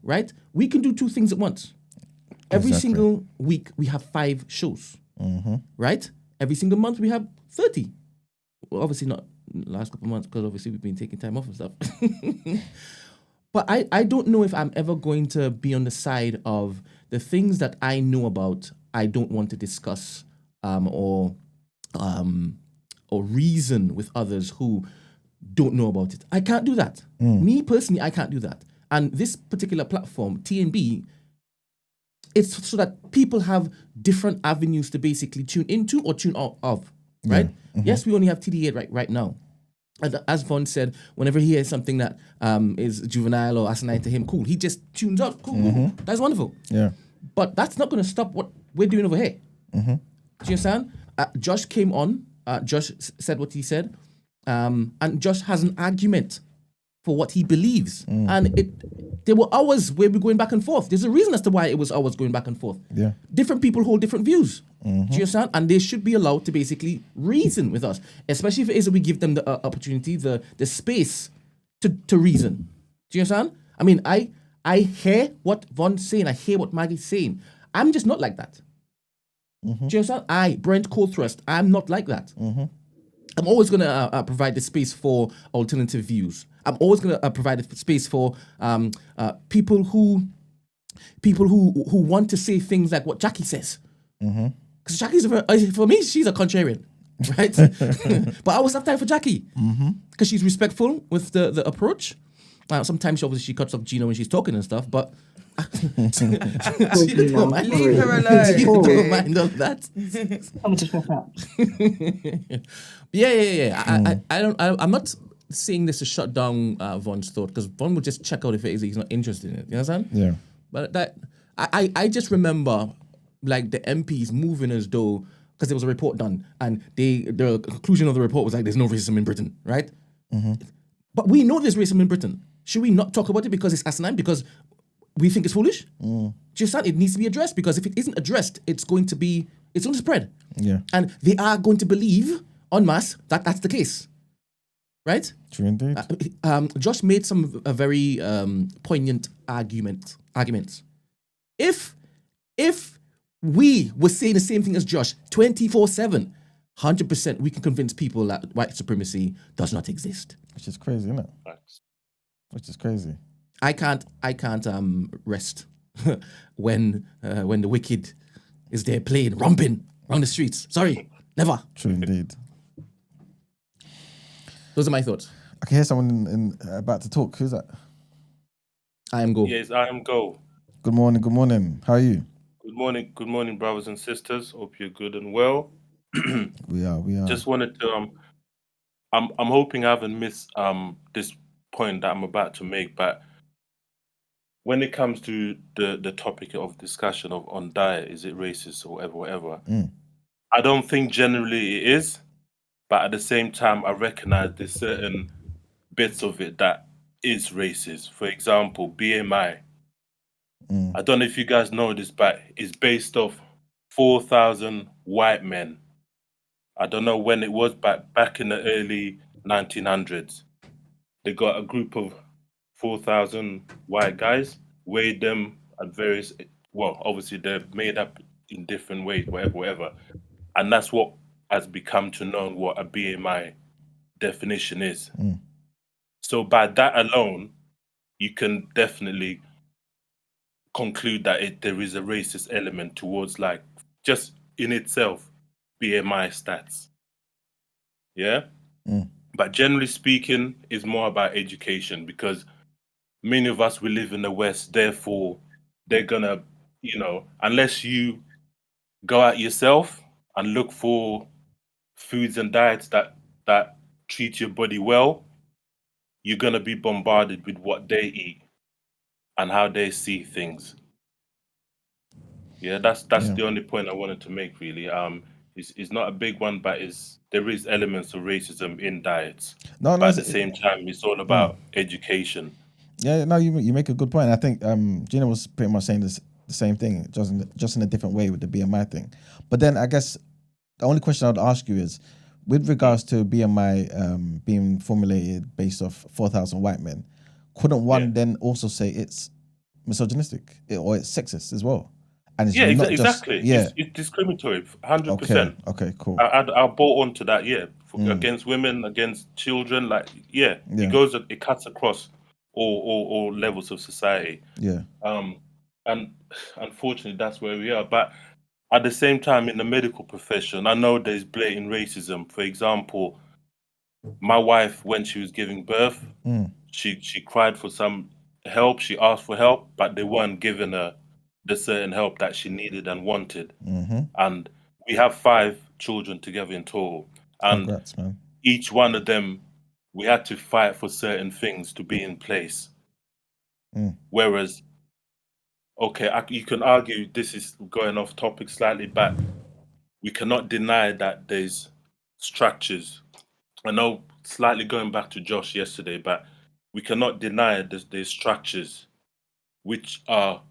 right? We can do two things at once. Every single week we have 5 shows, right? Every single month we have 30. Well, obviously not the last couple of months because obviously we've been taking time off and stuff. But I don't know if I'm ever going to be on the side of the things that I know about, I don't want to discuss or reason with others who don't know about it. I can't do that. Me personally, I can't do that. And this particular platform, TNB, it's so that people have different avenues to basically tune into or tune out of, right? Yes, we only have TDA right now. And as Von said, whenever he hears something that is juvenile or asinine to him, cool. He just tunes out. Cool. That's wonderful. Yeah. But that's not going to stop what we're doing over here. Do you understand? Josh came on. Josh said what he said. And Josh has an argument for what he believes. And there were hours where we're going back and forth. There's a reason as to why it was hours going back and forth. Yeah. Different people hold different views. Do you understand? And they should be allowed to basically reason with us, especially if it is that we give them the opportunity, the space to reason. Do you understand? I mean, I hear what Von's saying. I hear what Maggie's saying. I'm just not like that. Do you understand? Brent Colthrust, I'm not like that. I'm always going to provide the space for alternative views. I'm always going to provide the space for people who want to say things like what Jackie says. Because Jackie's for me, she's a contrarian, right? But I always have time for Jackie because she's respectful with the approach. Sometimes she cuts off Gino when she's talking and stuff, but she don't mind. Leave her alone. She don't mind all that. I'm just shut up. Yeah. I'm not saying this to shut down Vaughn's thought, because Vaughn would just check out if he's not interested in it. You understand? Yeah. But that I just remember like the MPs moving as though, because there was a report done and the conclusion of the report was like there's no racism in Britain, right? But we know there's racism in Britain. Should we not talk about it because it's asinine? Because we think it's foolish? Just that it needs to be addressed, because if it isn't addressed, it's going to spread. Yeah. And they are going to believe en masse that that's the case. Right? True indeed. Josh made some very poignant arguments. If we were saying the same thing as Josh 24/7, 100% we can convince people that white supremacy does not exist. Which is crazy, isn't it? Which is crazy. I can't rest when the wicked is there playing, romping around the streets. Sorry, never. True indeed. Those are my thoughts. I can hear someone about to talk. Who's that? I am Go. Yes, I am Go. Good morning. Good morning. How are you? Good morning, brothers and sisters. Hope you're good and well. We are. Just wanted to I'm hoping I haven't missed this point that I'm about to make, but when it comes to the topic of discussion on diet, is it racist or whatever, I don't think generally it is, but at the same time I recognize there's certain bits of it that is racist. For example, BMI. I don't know if you guys know this, but it's based off 4,000 white men. I don't know when it was, but back in the early 1900s, they got a group of 4,000 white guys, weighed them at various, well, obviously they're made up in different ways, whatever. And that's what has become to know what a BMI definition is. So by that alone, you can definitely conclude that there is a racist element towards, like, just in itself, BMI stats. Yeah? But generally speaking, it's more about education, because many of us, we live in the West, therefore they're gonna, unless you go out yourself and look for foods and diets that treat your body well, you're gonna be bombarded with what they eat and how they see things. Yeah, that's the only point I wanted to make, really. It's not a big one, but there is elements of racism in diets. But at the same time, it's all about education. Yeah, no, you make a good point. I think Gina was pretty much saying the same thing, just in a different way with the BMI thing. But then I guess the only question I'd ask you is, with regards to BMI being formulated based off 4,000 white men, couldn't one then also say it's misogynistic or it's sexist as well? And it's not exactly. It's discriminatory, 100%. Okay, cool. I bought onto that. Against women, against children, it cuts across all levels of society. Yeah. And unfortunately, that's where we are. But at the same time, in the medical profession, I know there's blatant racism. For example, my wife, when she was giving birth, she cried for some help. She asked for help, but they weren't giving her the certain help that she needed and wanted. And we have 5 children together in total. And congrats, man. Each one of them, we had to fight for certain things to be in place. Whereas, you can argue, this is going off topic slightly, but we cannot deny that there's structures. I know, slightly going back to Josh yesterday, but we cannot deny there's structures which are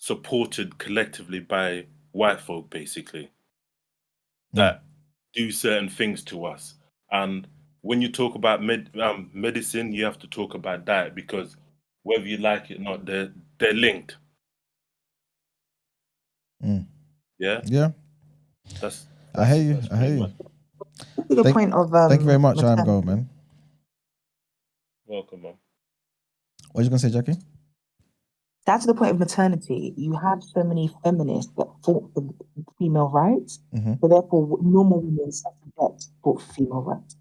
supported collectively by white folk, basically, that do certain things to us. And when you talk about medicine, you have to talk about diet, because whether you like it or not, they're linked. Yeah. I hear you. to the point of Thank you very much, maternity. Go, man. Welcome, man. What are you gonna say, Jackie? That's the point of maternity. You had so many feminists that fought for female rights, so therefore normal women fought for female rights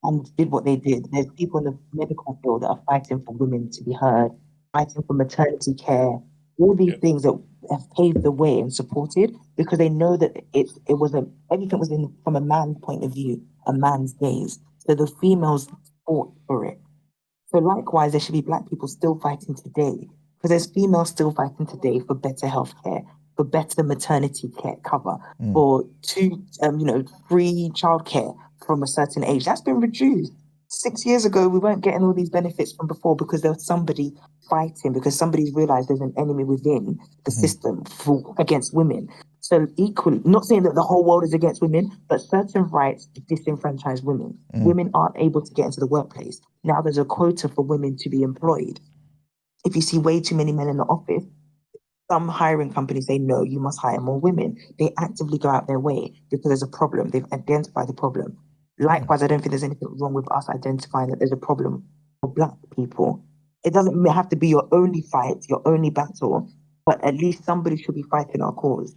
and did what they did. There's people in the medical field that are fighting for women to be heard, fighting for maternity care, all these things that have paved the way and supported because they know that everything was from a man's point of view, a man's gaze. So the females fought for it. So likewise, there should be Black people still fighting today because there's females still fighting today for better healthcare, for better maternity care cover, for free childcare from a certain age. That's been reduced. 6 years ago, we weren't getting all these benefits from before because there was somebody fighting, because somebody's realized there's an enemy within the system against women. So equally, not saying that the whole world is against women, but certain rights disenfranchise women. Women aren't able to get into the workplace. Now there's a quota for women to be employed. If you see way too many men in the office, some hiring companies say, no, you must hire more women. They actively go out their way because there's a problem. They've identified the problem. Likewise, I don't think there's anything wrong with us identifying that there's a problem for Black people. It doesn't have to be your only fight, your only battle, but at least somebody should be fighting our cause.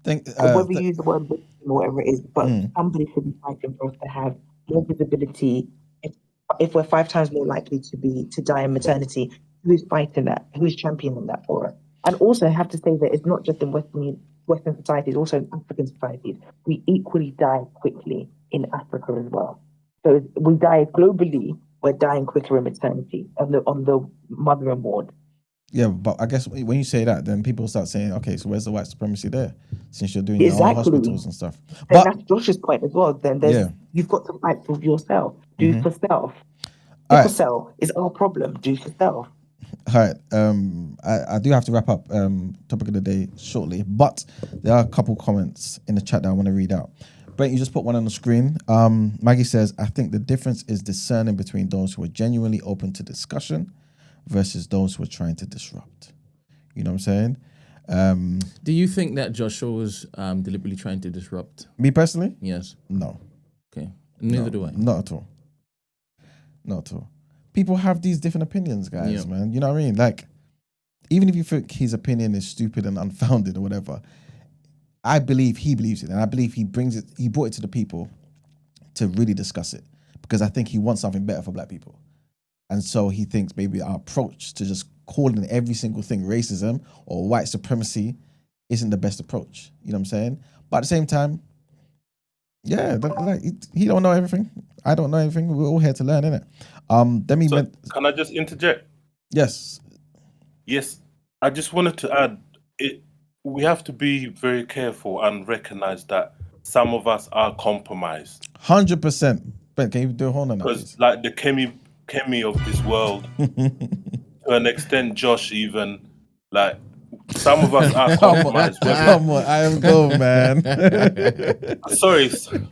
Whether we use the word victim or whatever it is, but somebody should be fighting for us to have more visibility. If we're 5 times more likely to die in maternity, who's fighting that? Who's championing that for us? And also, I have to say that it's not just in Western societies, also in African societies. We equally die quickly in Africa as well. So we die globally. We're dying quicker in maternity on the mothering ward. Yeah, but I guess when you say that, then people start saying, okay, so where's the white supremacy there? Since you're doing your own hospitals and stuff. But that's Josh's point as well. Then you've got to fight for yourself. Do for self. For self is our problem. Do for self. All right. I do have to wrap up topic of the day shortly, but there are a couple comments in the chat that I want to read out. Brent, you just put one on the screen. Maggie says, I think the difference is discerning between those who are genuinely open to discussion versus those who are trying to disrupt. You know what I'm saying? Do you think that Joshua was deliberately trying to disrupt? Me personally? Yes. No. Okay. Neither do I. Not at all. Not at all. People have these different opinions, guys, man. You know what I mean? Like, even if you think his opinion is stupid and unfounded or whatever, I believe he believes it, and I believe he brought it to the people to really discuss it, because I think he wants something better for Black people. And so he thinks maybe our approach to just calling every single thing racism or white supremacy isn't the best approach. You know what I'm saying? But at the same time, he don't know everything. I don't know everything. We're all here to learn, innit? Can I just interject? Yes. Yes. I just wanted to add, we have to be very careful and recognize that some of us are compromised. 100%. Ben, can you do a horn on that? Because like the Kemi of this world, to an extent, Josh even, like, some of us are compromised. Come on, I am go, man. Sorry,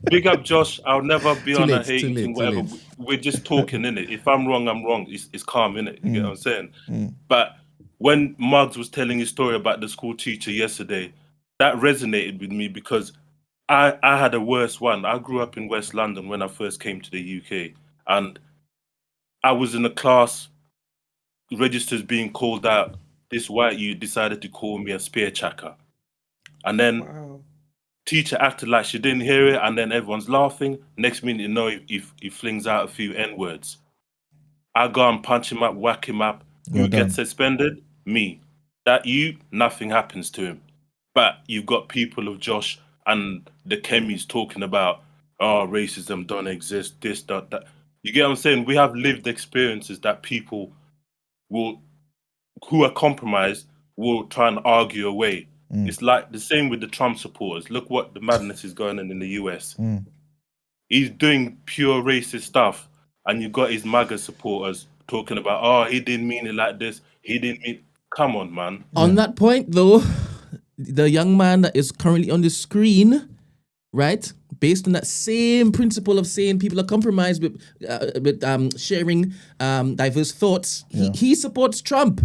big up Josh. I'll never be on a hating thing, whatever. We're just talking, innit? If I'm wrong, I'm wrong. It's calm, innit? You get what I'm saying? But when Muggs was telling his story about the school teacher yesterday, that resonated with me because I had a worse one. I grew up in West London when I first came to the UK, and I was in a class, registers being called out. This white youth decided to call me a spear chacker. And then teacher acted like she didn't hear it, and then everyone's laughing. Next minute, you know, he flings out a few N-words. I go and punch him up, whack him up. Who gets suspended? Me. That nothing happens to him. But you've got people of Josh and the Kemis talking about, racism don't exist, this, that. You get what I'm saying? We have lived experiences that people who are compromised will try and argue away. It's like the same with the Trump supporters. Look what the madness is going on in the US. He's doing pure racist stuff, and you got his MAGA supporters talking about, he didn't mean it like this. He didn't mean. Come on, man. On that point, though, the young man that is currently on the screen, right? Based on that same principle of saying people are compromised with sharing diverse thoughts, he supports Trump.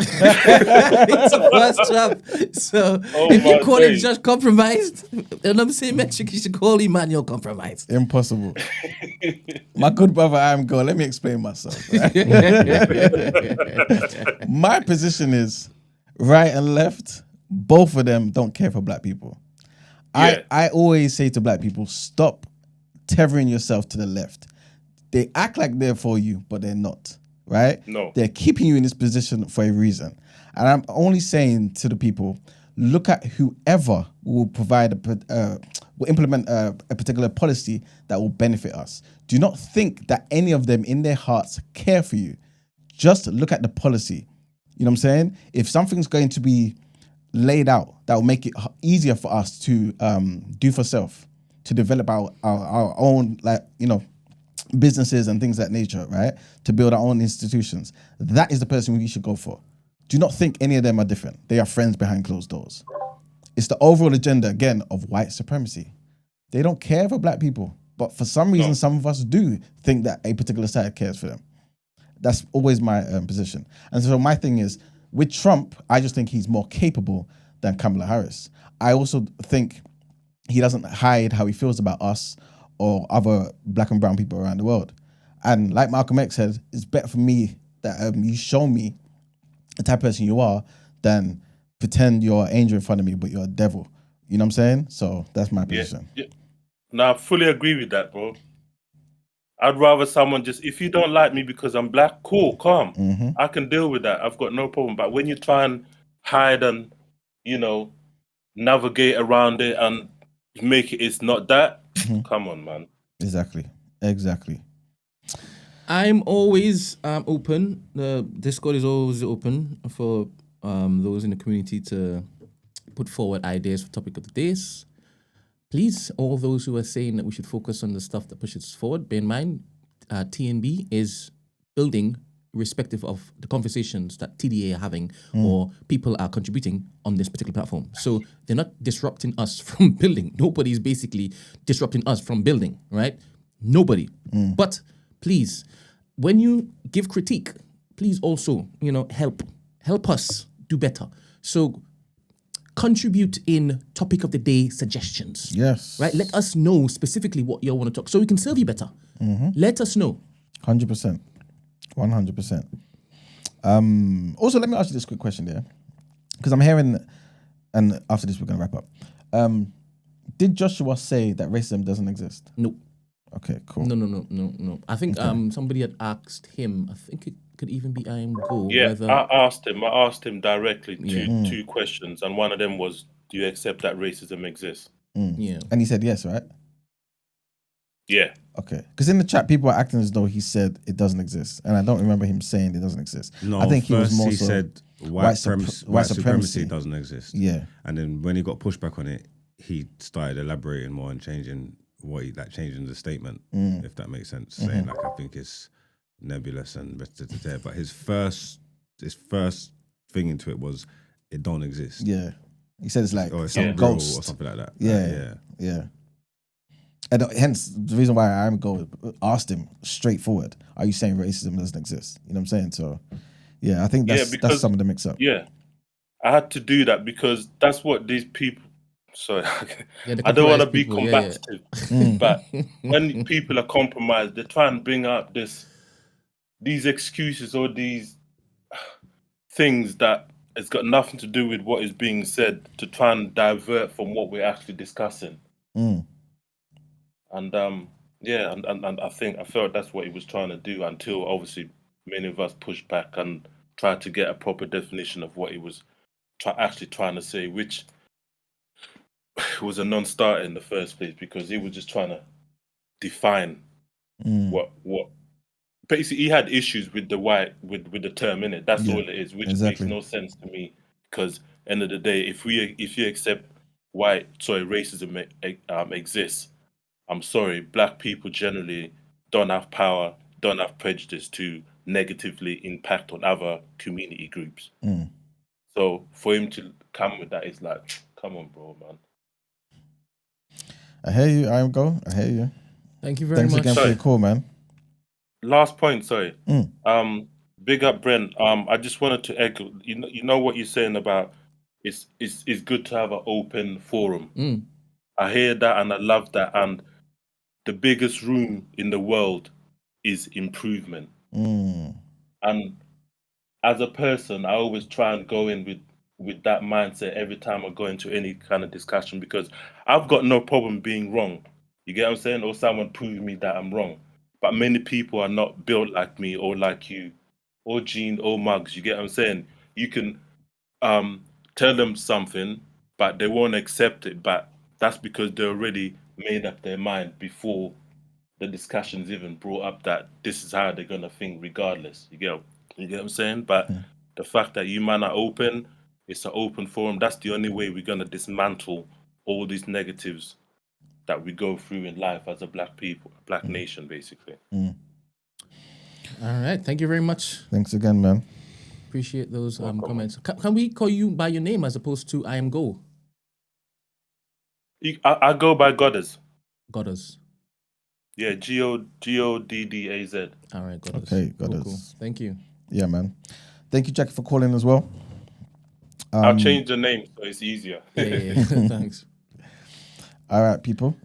It's a first trap. So Oh if you my call it days. just compromised, and I'm saying metric, you should call Emmanuel compromised. Impossible. My good brother, I am God. Let me explain myself. Right? My position is right and left. Both of them don't care for black people. Yeah. I always say to black people, stop tethering yourself to the left. They act like they're for you, but they're not. Right? No. They're keeping you in this position for a reason. And I'm only saying to the people, look at whoever will will implement a particular policy that will benefit us. Do not think that any of them in their hearts care for you. Just look at the policy. You know what I'm saying? If something's going to be laid out that will make it easier for us to do for self, to develop our own, like, you know, businesses and things of that nature, right? To build our own institutions. That is the person we should go for. Do not think any of them are different. They are friends behind closed doors. It's the overall agenda, again, of white supremacy. They don't care for black people. But for some reason, some of us do think that a particular side cares for them. That's always my position. And so my thing is, with Trump, I just think he's more capable than Kamala Harris. I also think he doesn't hide how he feels about us or other black and brown people around the world. And like Malcolm X said, it's better for me that you show me the type of person you are than pretend you're an angel in front of me, but you're a devil. You know what I'm saying? So that's my position. Yeah. No, I fully agree with that, bro. I'd rather someone just, if you don't like me because I'm black, cool, calm. I can deal with that. I've got no problem. But when you try and hide and, you know, navigate around it and make it, it's not that, come on, man. Exactly. I'm always open. The Discord is always open for those in the community to put forward ideas for topic of the days. Please, all those who are saying that we should focus on the stuff that pushes us forward, bear in mind, TNB is building irrespective of the conversations that TDA are having or people are contributing on this particular platform. So they're not disrupting us from building. Nobody's basically disrupting us from building, right? Nobody. But please, when you give critique, please also, you know, help us do better. So contribute in topic of the day suggestions. Yes. Right? Let us know specifically what you want to talk so we can serve you better. Let us know. 100%. 100%. Also, let me ask you this quick question there. Because I'm hearing, and after this we're going to wrap up. Did Joshua say that racism doesn't exist? No. Okay, cool. No. I think somebody had asked him, I think it could even be I am Go. Yeah, whether... I asked him directly two questions, and one of them was, do you accept that racism exists? Yeah. And he said yes, right? Yeah. Okay. Because in the chat, people are acting as though he said it doesn't exist. And I don't remember him saying it doesn't exist. No, I think he was more he so said white supremacy doesn't exist. Yeah. And then when he got pushback on it, he started elaborating more and changing changing the statement, if that makes sense. Saying like, I think it's nebulous and but his first thing into it was it don't exist. Yeah. He said it's like it's some not ghost real or something like that. Yeah. And hence the reason why I am Go asked him straightforward, are you saying racism doesn't exist? You know what I'm saying? So yeah, I think that's some of the mix up. Yeah. I had to do that because that's what these people, sorry, I don't want to be combative, but when people are compromised, they try and bring up these excuses or these things that it's got nothing to do with what is being said to try and divert from what we're actually discussing. And and I felt that's what he was trying to do until obviously many of us pushed back and tried to get a proper definition of what he was actually trying to say, which was a non-starter in the first place because he was just trying to define what basically he had issues with the term in it. That's all it is, which makes no sense to me because end of the day, if you accept racism exists, I'm sorry, black people generally don't have power, don't have prejudice to negatively impact on other community groups. So for him to come with that, it's like, come on, bro, man. I hear you, I am Go. I hear you. Thank you very much. Thanks again for your call, man. Last point, sorry. Big up, Brent. I just wanted to echo. You know what you're saying about it's good to have an open forum. I hear that and I love that. And the biggest room in the world is improvement. And as a person, I always try and go in with that mindset every time I go into any kind of discussion, because I've got no problem being wrong. You get what I'm saying? Or someone prove me that I'm wrong. But many people are not built like me or like you or Gene or Muggs. You get what I'm saying? You can tell them something, but they won't accept it. But that's because they already made up their mind before the discussion's even brought up that this is how they're gonna think regardless. You get what I'm saying? But the fact that you man are open, it's an open forum. That's the only way we're gonna dismantle all these negatives that we go through in life as a black people, black nation, basically. All right. Thank you very much. Thanks again, man. Appreciate those comments. Can we call you by your name as opposed to I am Go? I go by Goddess. Goddess. Yeah, Goddaz. All right, Goddess. Okay, Cool, Goddess. cool. Thank you. Yeah, man. Thank you, Jackie, for calling as well. I'll change the name so it's easier. Yeah. Thanks. All right, people.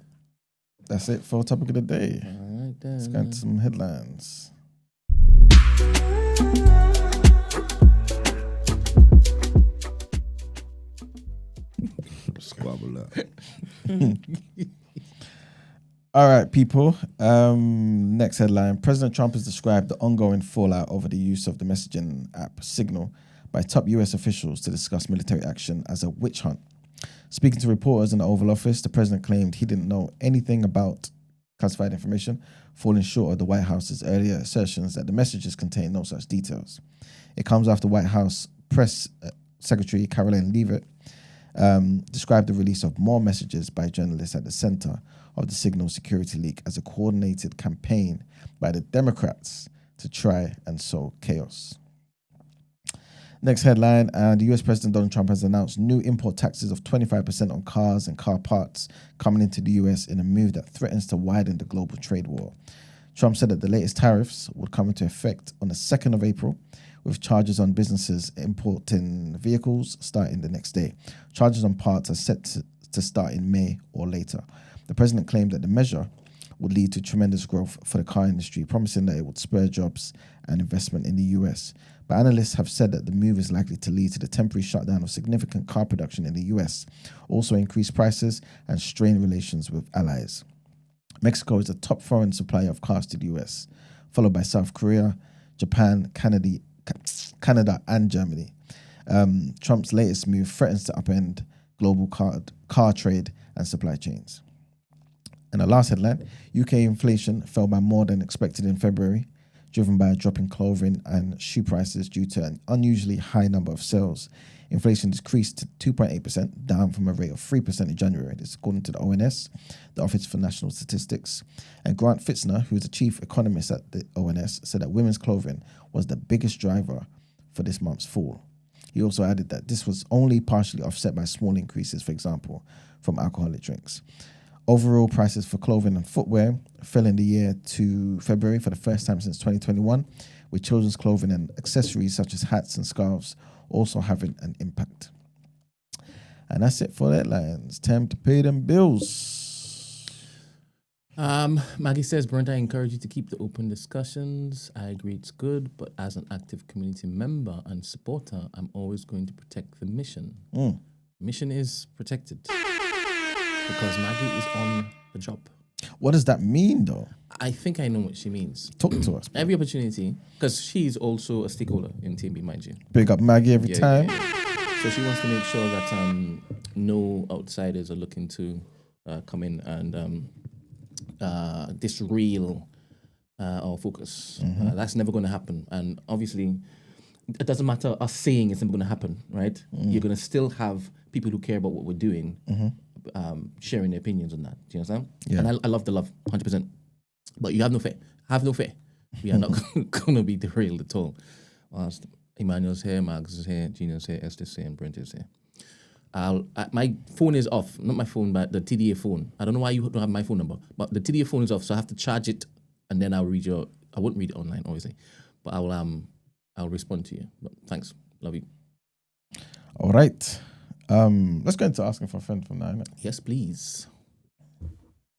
That's it for topic of the day. All right, then. Let's go into some headlines. Squabble up. All right, people. Next headline. President Trump has described the ongoing fallout over the use of the messaging app Signal by top US officials to discuss military action as a witch hunt. Speaking to reporters in the Oval Office, the president claimed he didn't know anything about classified information, falling short of the White House's earlier assertions that the messages contain no such details. It comes after White House Press Secretary Caroline Leavitt described the release of more messages by journalists at the center of the Signal security leak as a coordinated campaign by the Democrats to try and sow chaos. Next headline, the US President Donald Trump has announced new import taxes of 25% on cars and car parts coming into the US in a move that threatens to widen the global trade war. Trump said that the latest tariffs would come into effect on the 2nd of April, with charges on businesses importing vehicles starting the next day. Charges on parts are set to start in May or later. The president claimed that the measure would lead to tremendous growth for the car industry, promising that it would spur jobs and investment in the US. But analysts have said that the move is likely to lead to the temporary shutdown of significant car production in the US, also increase prices and strain relations with allies. Mexico is the top foreign supplier of cars to the US, followed by South Korea, Japan, Canada, and Germany. Trump's latest move threatens to upend global car trade and supply chains. And the last headline, UK inflation fell by more than expected in February, driven by a drop in clothing and shoe prices due to an unusually high number of sales. Inflation decreased to 2.8%, down from a rate of 3% in January. This is according to the ONS, the Office for National Statistics. And Grant Fitzner, who is the chief economist at the ONS, said that women's clothing was the biggest driver for this month's fall. He also added that this was only partially offset by small increases, for example, from alcoholic drinks. Overall prices for clothing and footwear fell in the year to February for the first time since 2021, with children's clothing and accessories such as hats and scarves also having an impact. And that's it for the headlines. Time to pay them bills. Maggie says, Brent, I encourage you to keep the open discussions. I agree it's good, but as an active community member and supporter, I'm always going to protect the mission. Mission is protected because Maggie is on the job. What does that mean, though? I think I know what she means. Talk to us. Every opportunity, because she's also a stakeholder in TMB, mind you. Big up Maggie every time. Yeah. So she wants to make sure that no outsiders are looking to come in and disrail our focus. That's never going to happen. And obviously, it doesn't matter us saying it's never going to happen, right? You're going to still have people who care about what we're doing sharing their opinions on that. Do you understand? Yeah. And I love the love, 100%. But you have no fear. Have no fear. We are not going to be derailed at all. Emmanuel's here, Mags is here, Gina's here, Esther's here, and Brent is here. My phone is off. Not my phone, but the TDA phone. I don't know why you don't have my phone number, but the TDA phone is off, so I have to charge it, and then I'll read I won't read it online, obviously, but I will I'll respond to you. But thanks. Love you. All right. Let's go into asking for a friend from now, innit? Yes, please.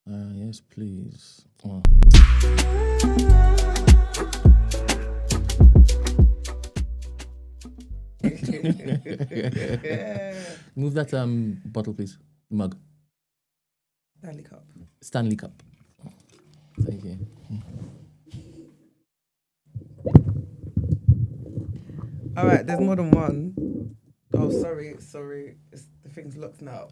Yes, please. Oh. Move that bottle, please. Mug. Stanley Cup. Stanley Cup. Thank you. All right, there's more than one. Oh, sorry. The thing's locked now.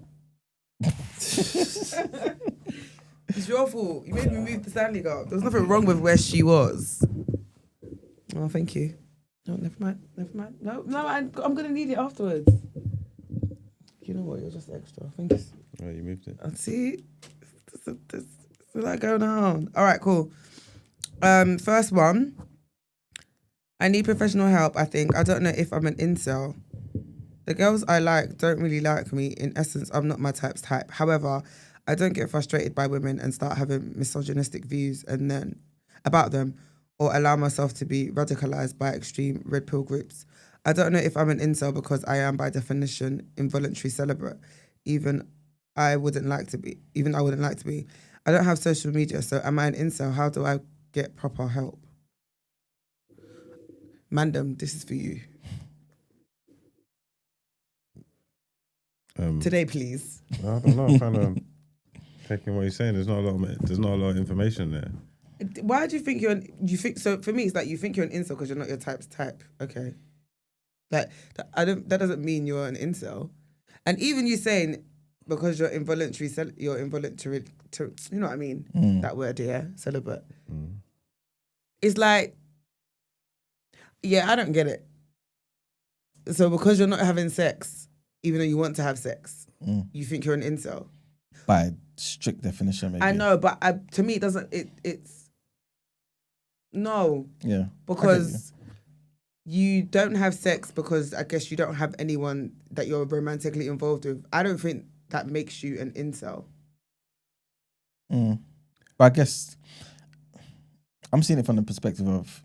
It's your fault. You made me move the Stanley Cup. There was nothing wrong with where she was. Oh, thank you. No, never mind. No, I'm gonna need it afterwards. You know what? You're just extra. Thank you. Oh, you moved it. See, there's a lot going on. All right, cool. First one. I need professional help, I think. I don't know if I'm an incel. The girls I like don't really like me. In essence, I'm not my type's type. However, I don't get frustrated by women and start having misogynistic views and then about them or allow myself to be radicalized by extreme red pill groups. I don't know if I'm an incel because I am by definition involuntary celibate. Even I wouldn't like to be. I don't have social media, so am I an incel? How do I get proper help? Mandem, this is for you. Today, please. I don't know. I'm kind of taking what you're saying. There's not a lot of information there. Why do you think so? For me, it's like you think you're an incel because you're not your type's type. Okay, that doesn't mean you're an incel. And even you saying because you're involuntary, you know what I mean? That word, yeah, celibate. It's like, yeah, I don't get it. So because you're not having sex, even though you want to have sex, you think you're an incel? By strict definition, maybe. I know, but to me, it doesn't. It's no. Yeah. Because you don't have sex because I guess you don't have anyone that you're romantically involved with. I don't think that makes you an incel. But I guess I'm seeing it from the perspective of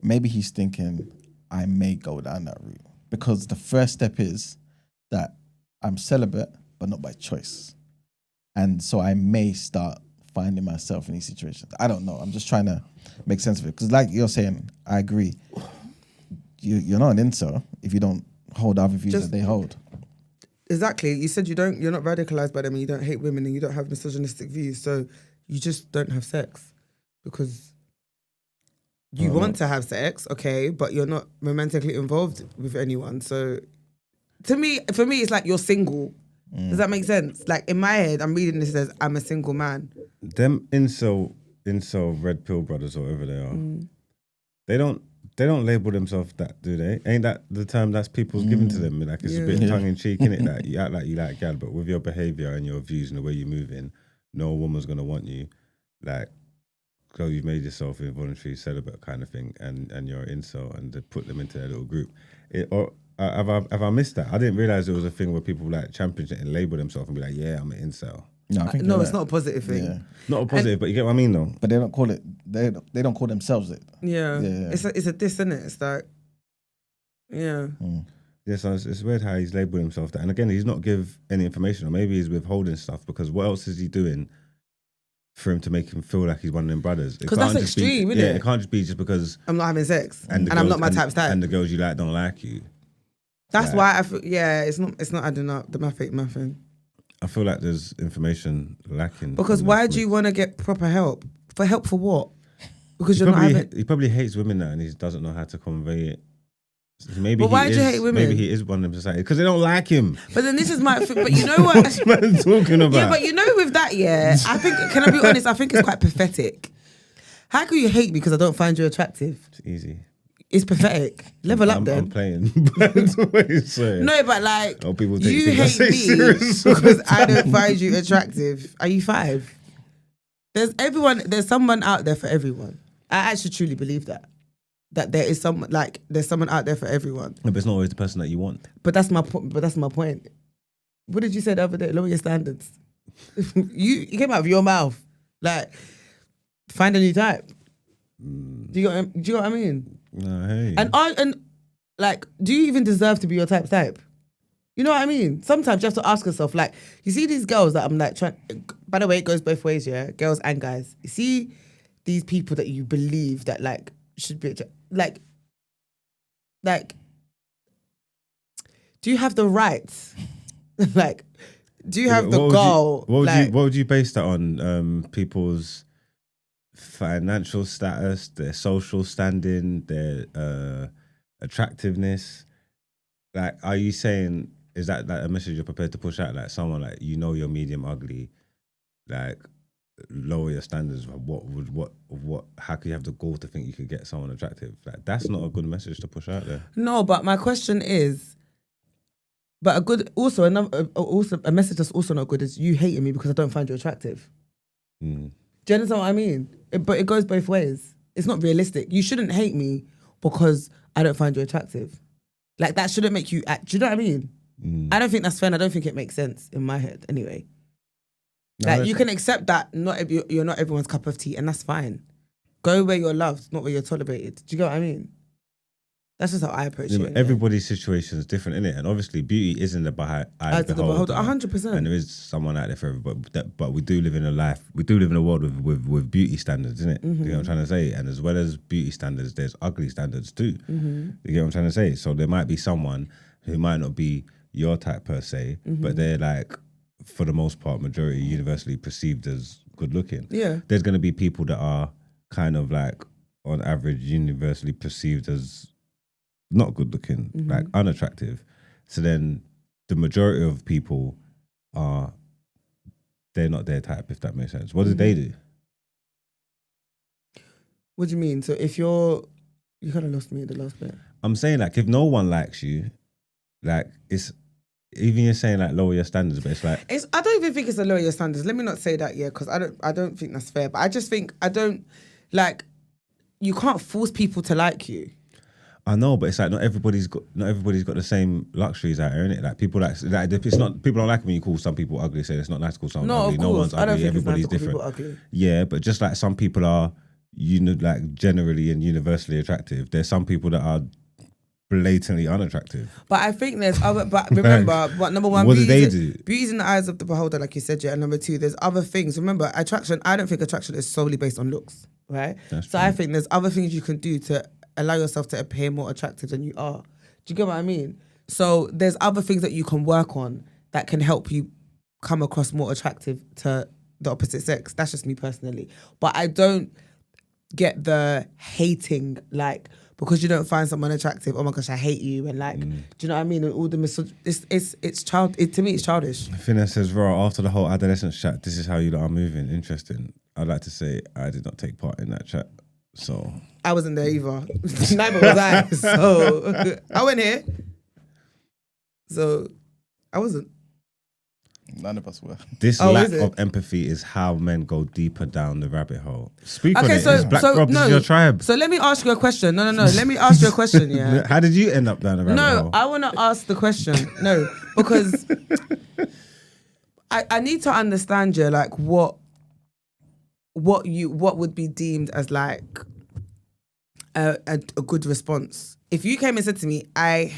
maybe he's thinking I may go down that route because the first step is that I'm celibate, but not by choice. And so I may start finding myself in these situations. I don't know. I'm just trying to make sense of it. Because like you're saying, I agree. You're not an incel if you don't hold other views that they hold. Exactly. You said you're not radicalized by them and you don't hate women and you don't have misogynistic views. So you just don't have sex because you want to have sex, okay, but you're not romantically involved with anyone. So for me, it's like you're single. Does that make sense? Like in my head, I'm reading this as I'm a single man. Them incel red pill brothers or whatever they are, they don't label themselves that, do they? Ain't that the term that's people's given to them? Like it's a bit tongue in cheek, innit? That you act like you like gal, but with your behaviour and your views and the way you move in, no woman's gonna want you. Like, so you've made yourself an involuntary celibate kind of thing, and you're an incel, and they put them into their little group. Have I missed that? I didn't realize it was a thing where people like champion it and label themselves and be like, "Yeah, I'm an incel." No, I think no, it's not a positive thing. Yeah. Not a positive, but you get what I mean, though. But they don't call it. They don't call themselves it. Yeah. It's a diss, isn't it? It's like, yeah. Yeah, so it's weird how he's labelled himself that. And again, he's not give any information, or maybe he's withholding stuff because what else is he doing for him to make him feel like he's one of them brothers? Because that's extreme, isn't it? Yeah, it can't just be just because I'm not having sex and I'm not my type's type. And the girls you like don't like you. That's why I feel, it's not adding up, the mathing. I feel like there's information lacking. Because why do you want to get proper help? For help for what? Because he probably hates women now and he doesn't know how to convey it. Maybe but why do you hate women? Maybe he is one of them society because they don't like him. But then this is my thing. But you know what? What's man talking about? Yeah, but you know with that, I think, can I be honest? I think it's quite pathetic. How can you hate me because I don't find you attractive? It's easy. It's pathetic. Level up then. I'm playing. No, but like, people you hate me because I don't find you attractive. Are you 5? There's someone out there for everyone. I actually truly believe that. That there's someone out there for everyone. No, but it's not always the person that you want. But that's my point. What did you say the other day? Lower your standards. you came out of your mouth. Like, find a new type. Do you know what I mean? No, hey. And like, do you even deserve to be your type? You know what I mean? Sometimes you have to ask yourself, like, you see these girls that I'm like trying. By the way, it goes both ways, yeah. Girls and guys. You see these people that you believe that like should be like. Do you have the rights? Like, do you have the goal? What would you base that on? People's financial status, their social standing, their attractiveness. Like, are you saying, is that like a message you're prepared to push out? Like someone like, you know, you're medium ugly, like lower your standards. How could you have the goal to think you could get someone attractive? Like, that's not a good message to push out there. No, but my question is, but a message that's also not good is you hating me because I don't find you attractive. Mm. Do you understand what I mean? But it goes both ways. It's not realistic. You shouldn't hate me because I don't find you attractive. Like, that shouldn't make you act. Do you know what I mean? I don't think that's fair, and I don't think it makes sense in my head anyway. No, Like, you can accept that you're not everyone's cup of tea, and that's fine. Go where you're loved, not where you're tolerated. Do you get what I mean? That's just how I approach it. Anyway. Everybody's situation is different, innit? And obviously, beauty isn't the eye of the beholder. 100%. And there is someone out there for everybody. But we do live in a world with beauty standards, innit? You know what I'm trying to say? And as well as beauty standards, there's ugly standards too. You get what I'm trying to say? So there might be someone who might not be your type per se, but they're like, for the most part, majority universally perceived as good looking. Yeah. There's going to be people that are kind of like, on average, universally perceived as not good looking, like unattractive. So then the majority of people they're not their type, if that makes sense. What do they do? What do you mean? So if you kind of lost me at the last bit. I'm saying, like, if no one likes you, like, it's, even you're saying like lower your standards, but it's like, I don't even think it's a lower your standards. Let me not say that, because I don't think that's fair. But I just think you can't force people to like you. I know, but it's like not everybody's got the same luxuries out here, innit? Like, people if it's not, people don't like when you call some people ugly. Say it's not nice to call someone ugly. No one's ugly. I don't think Everybody's it's nice to call different. people ugly. Yeah, but just like some people are, like generally and universally attractive, there's some people that are blatantly unattractive. But I think there's other. But remember, number one, what do they do? Beauty's in the eyes of the beholder, like you said, yeah. And number two, there's other things. Remember, attraction. I don't think attraction is solely based on looks, right? That's so true. I think there's other things you can do to allow yourself to appear more attractive than you are. Do you get what I mean? So there's other things that you can work on that can help you come across more attractive to the opposite sex. That's just me personally. But I don't get the hating, like, because you don't find someone attractive, oh my gosh, I hate you, and like, do you know what I mean? And all the to me, it's childish. Finesse says, raw, after the whole adolescence chat, this is how you lot are moving. Interesting. I'd like to say I did not take part in that chat. So I wasn't there either. Neither was I. So I went here. So I wasn't. None of us were. This lack of empathy is how men go deeper down the rabbit hole. Speak on it. So, It's Black Rob, this is your tribe. So let me ask you a question. No. Let me ask you a question, yeah. How did you end up down the rabbit hole? No, I want to ask the question. No, because I need to understand, yeah, like what would be deemed as like a good response. If you came and said to me, I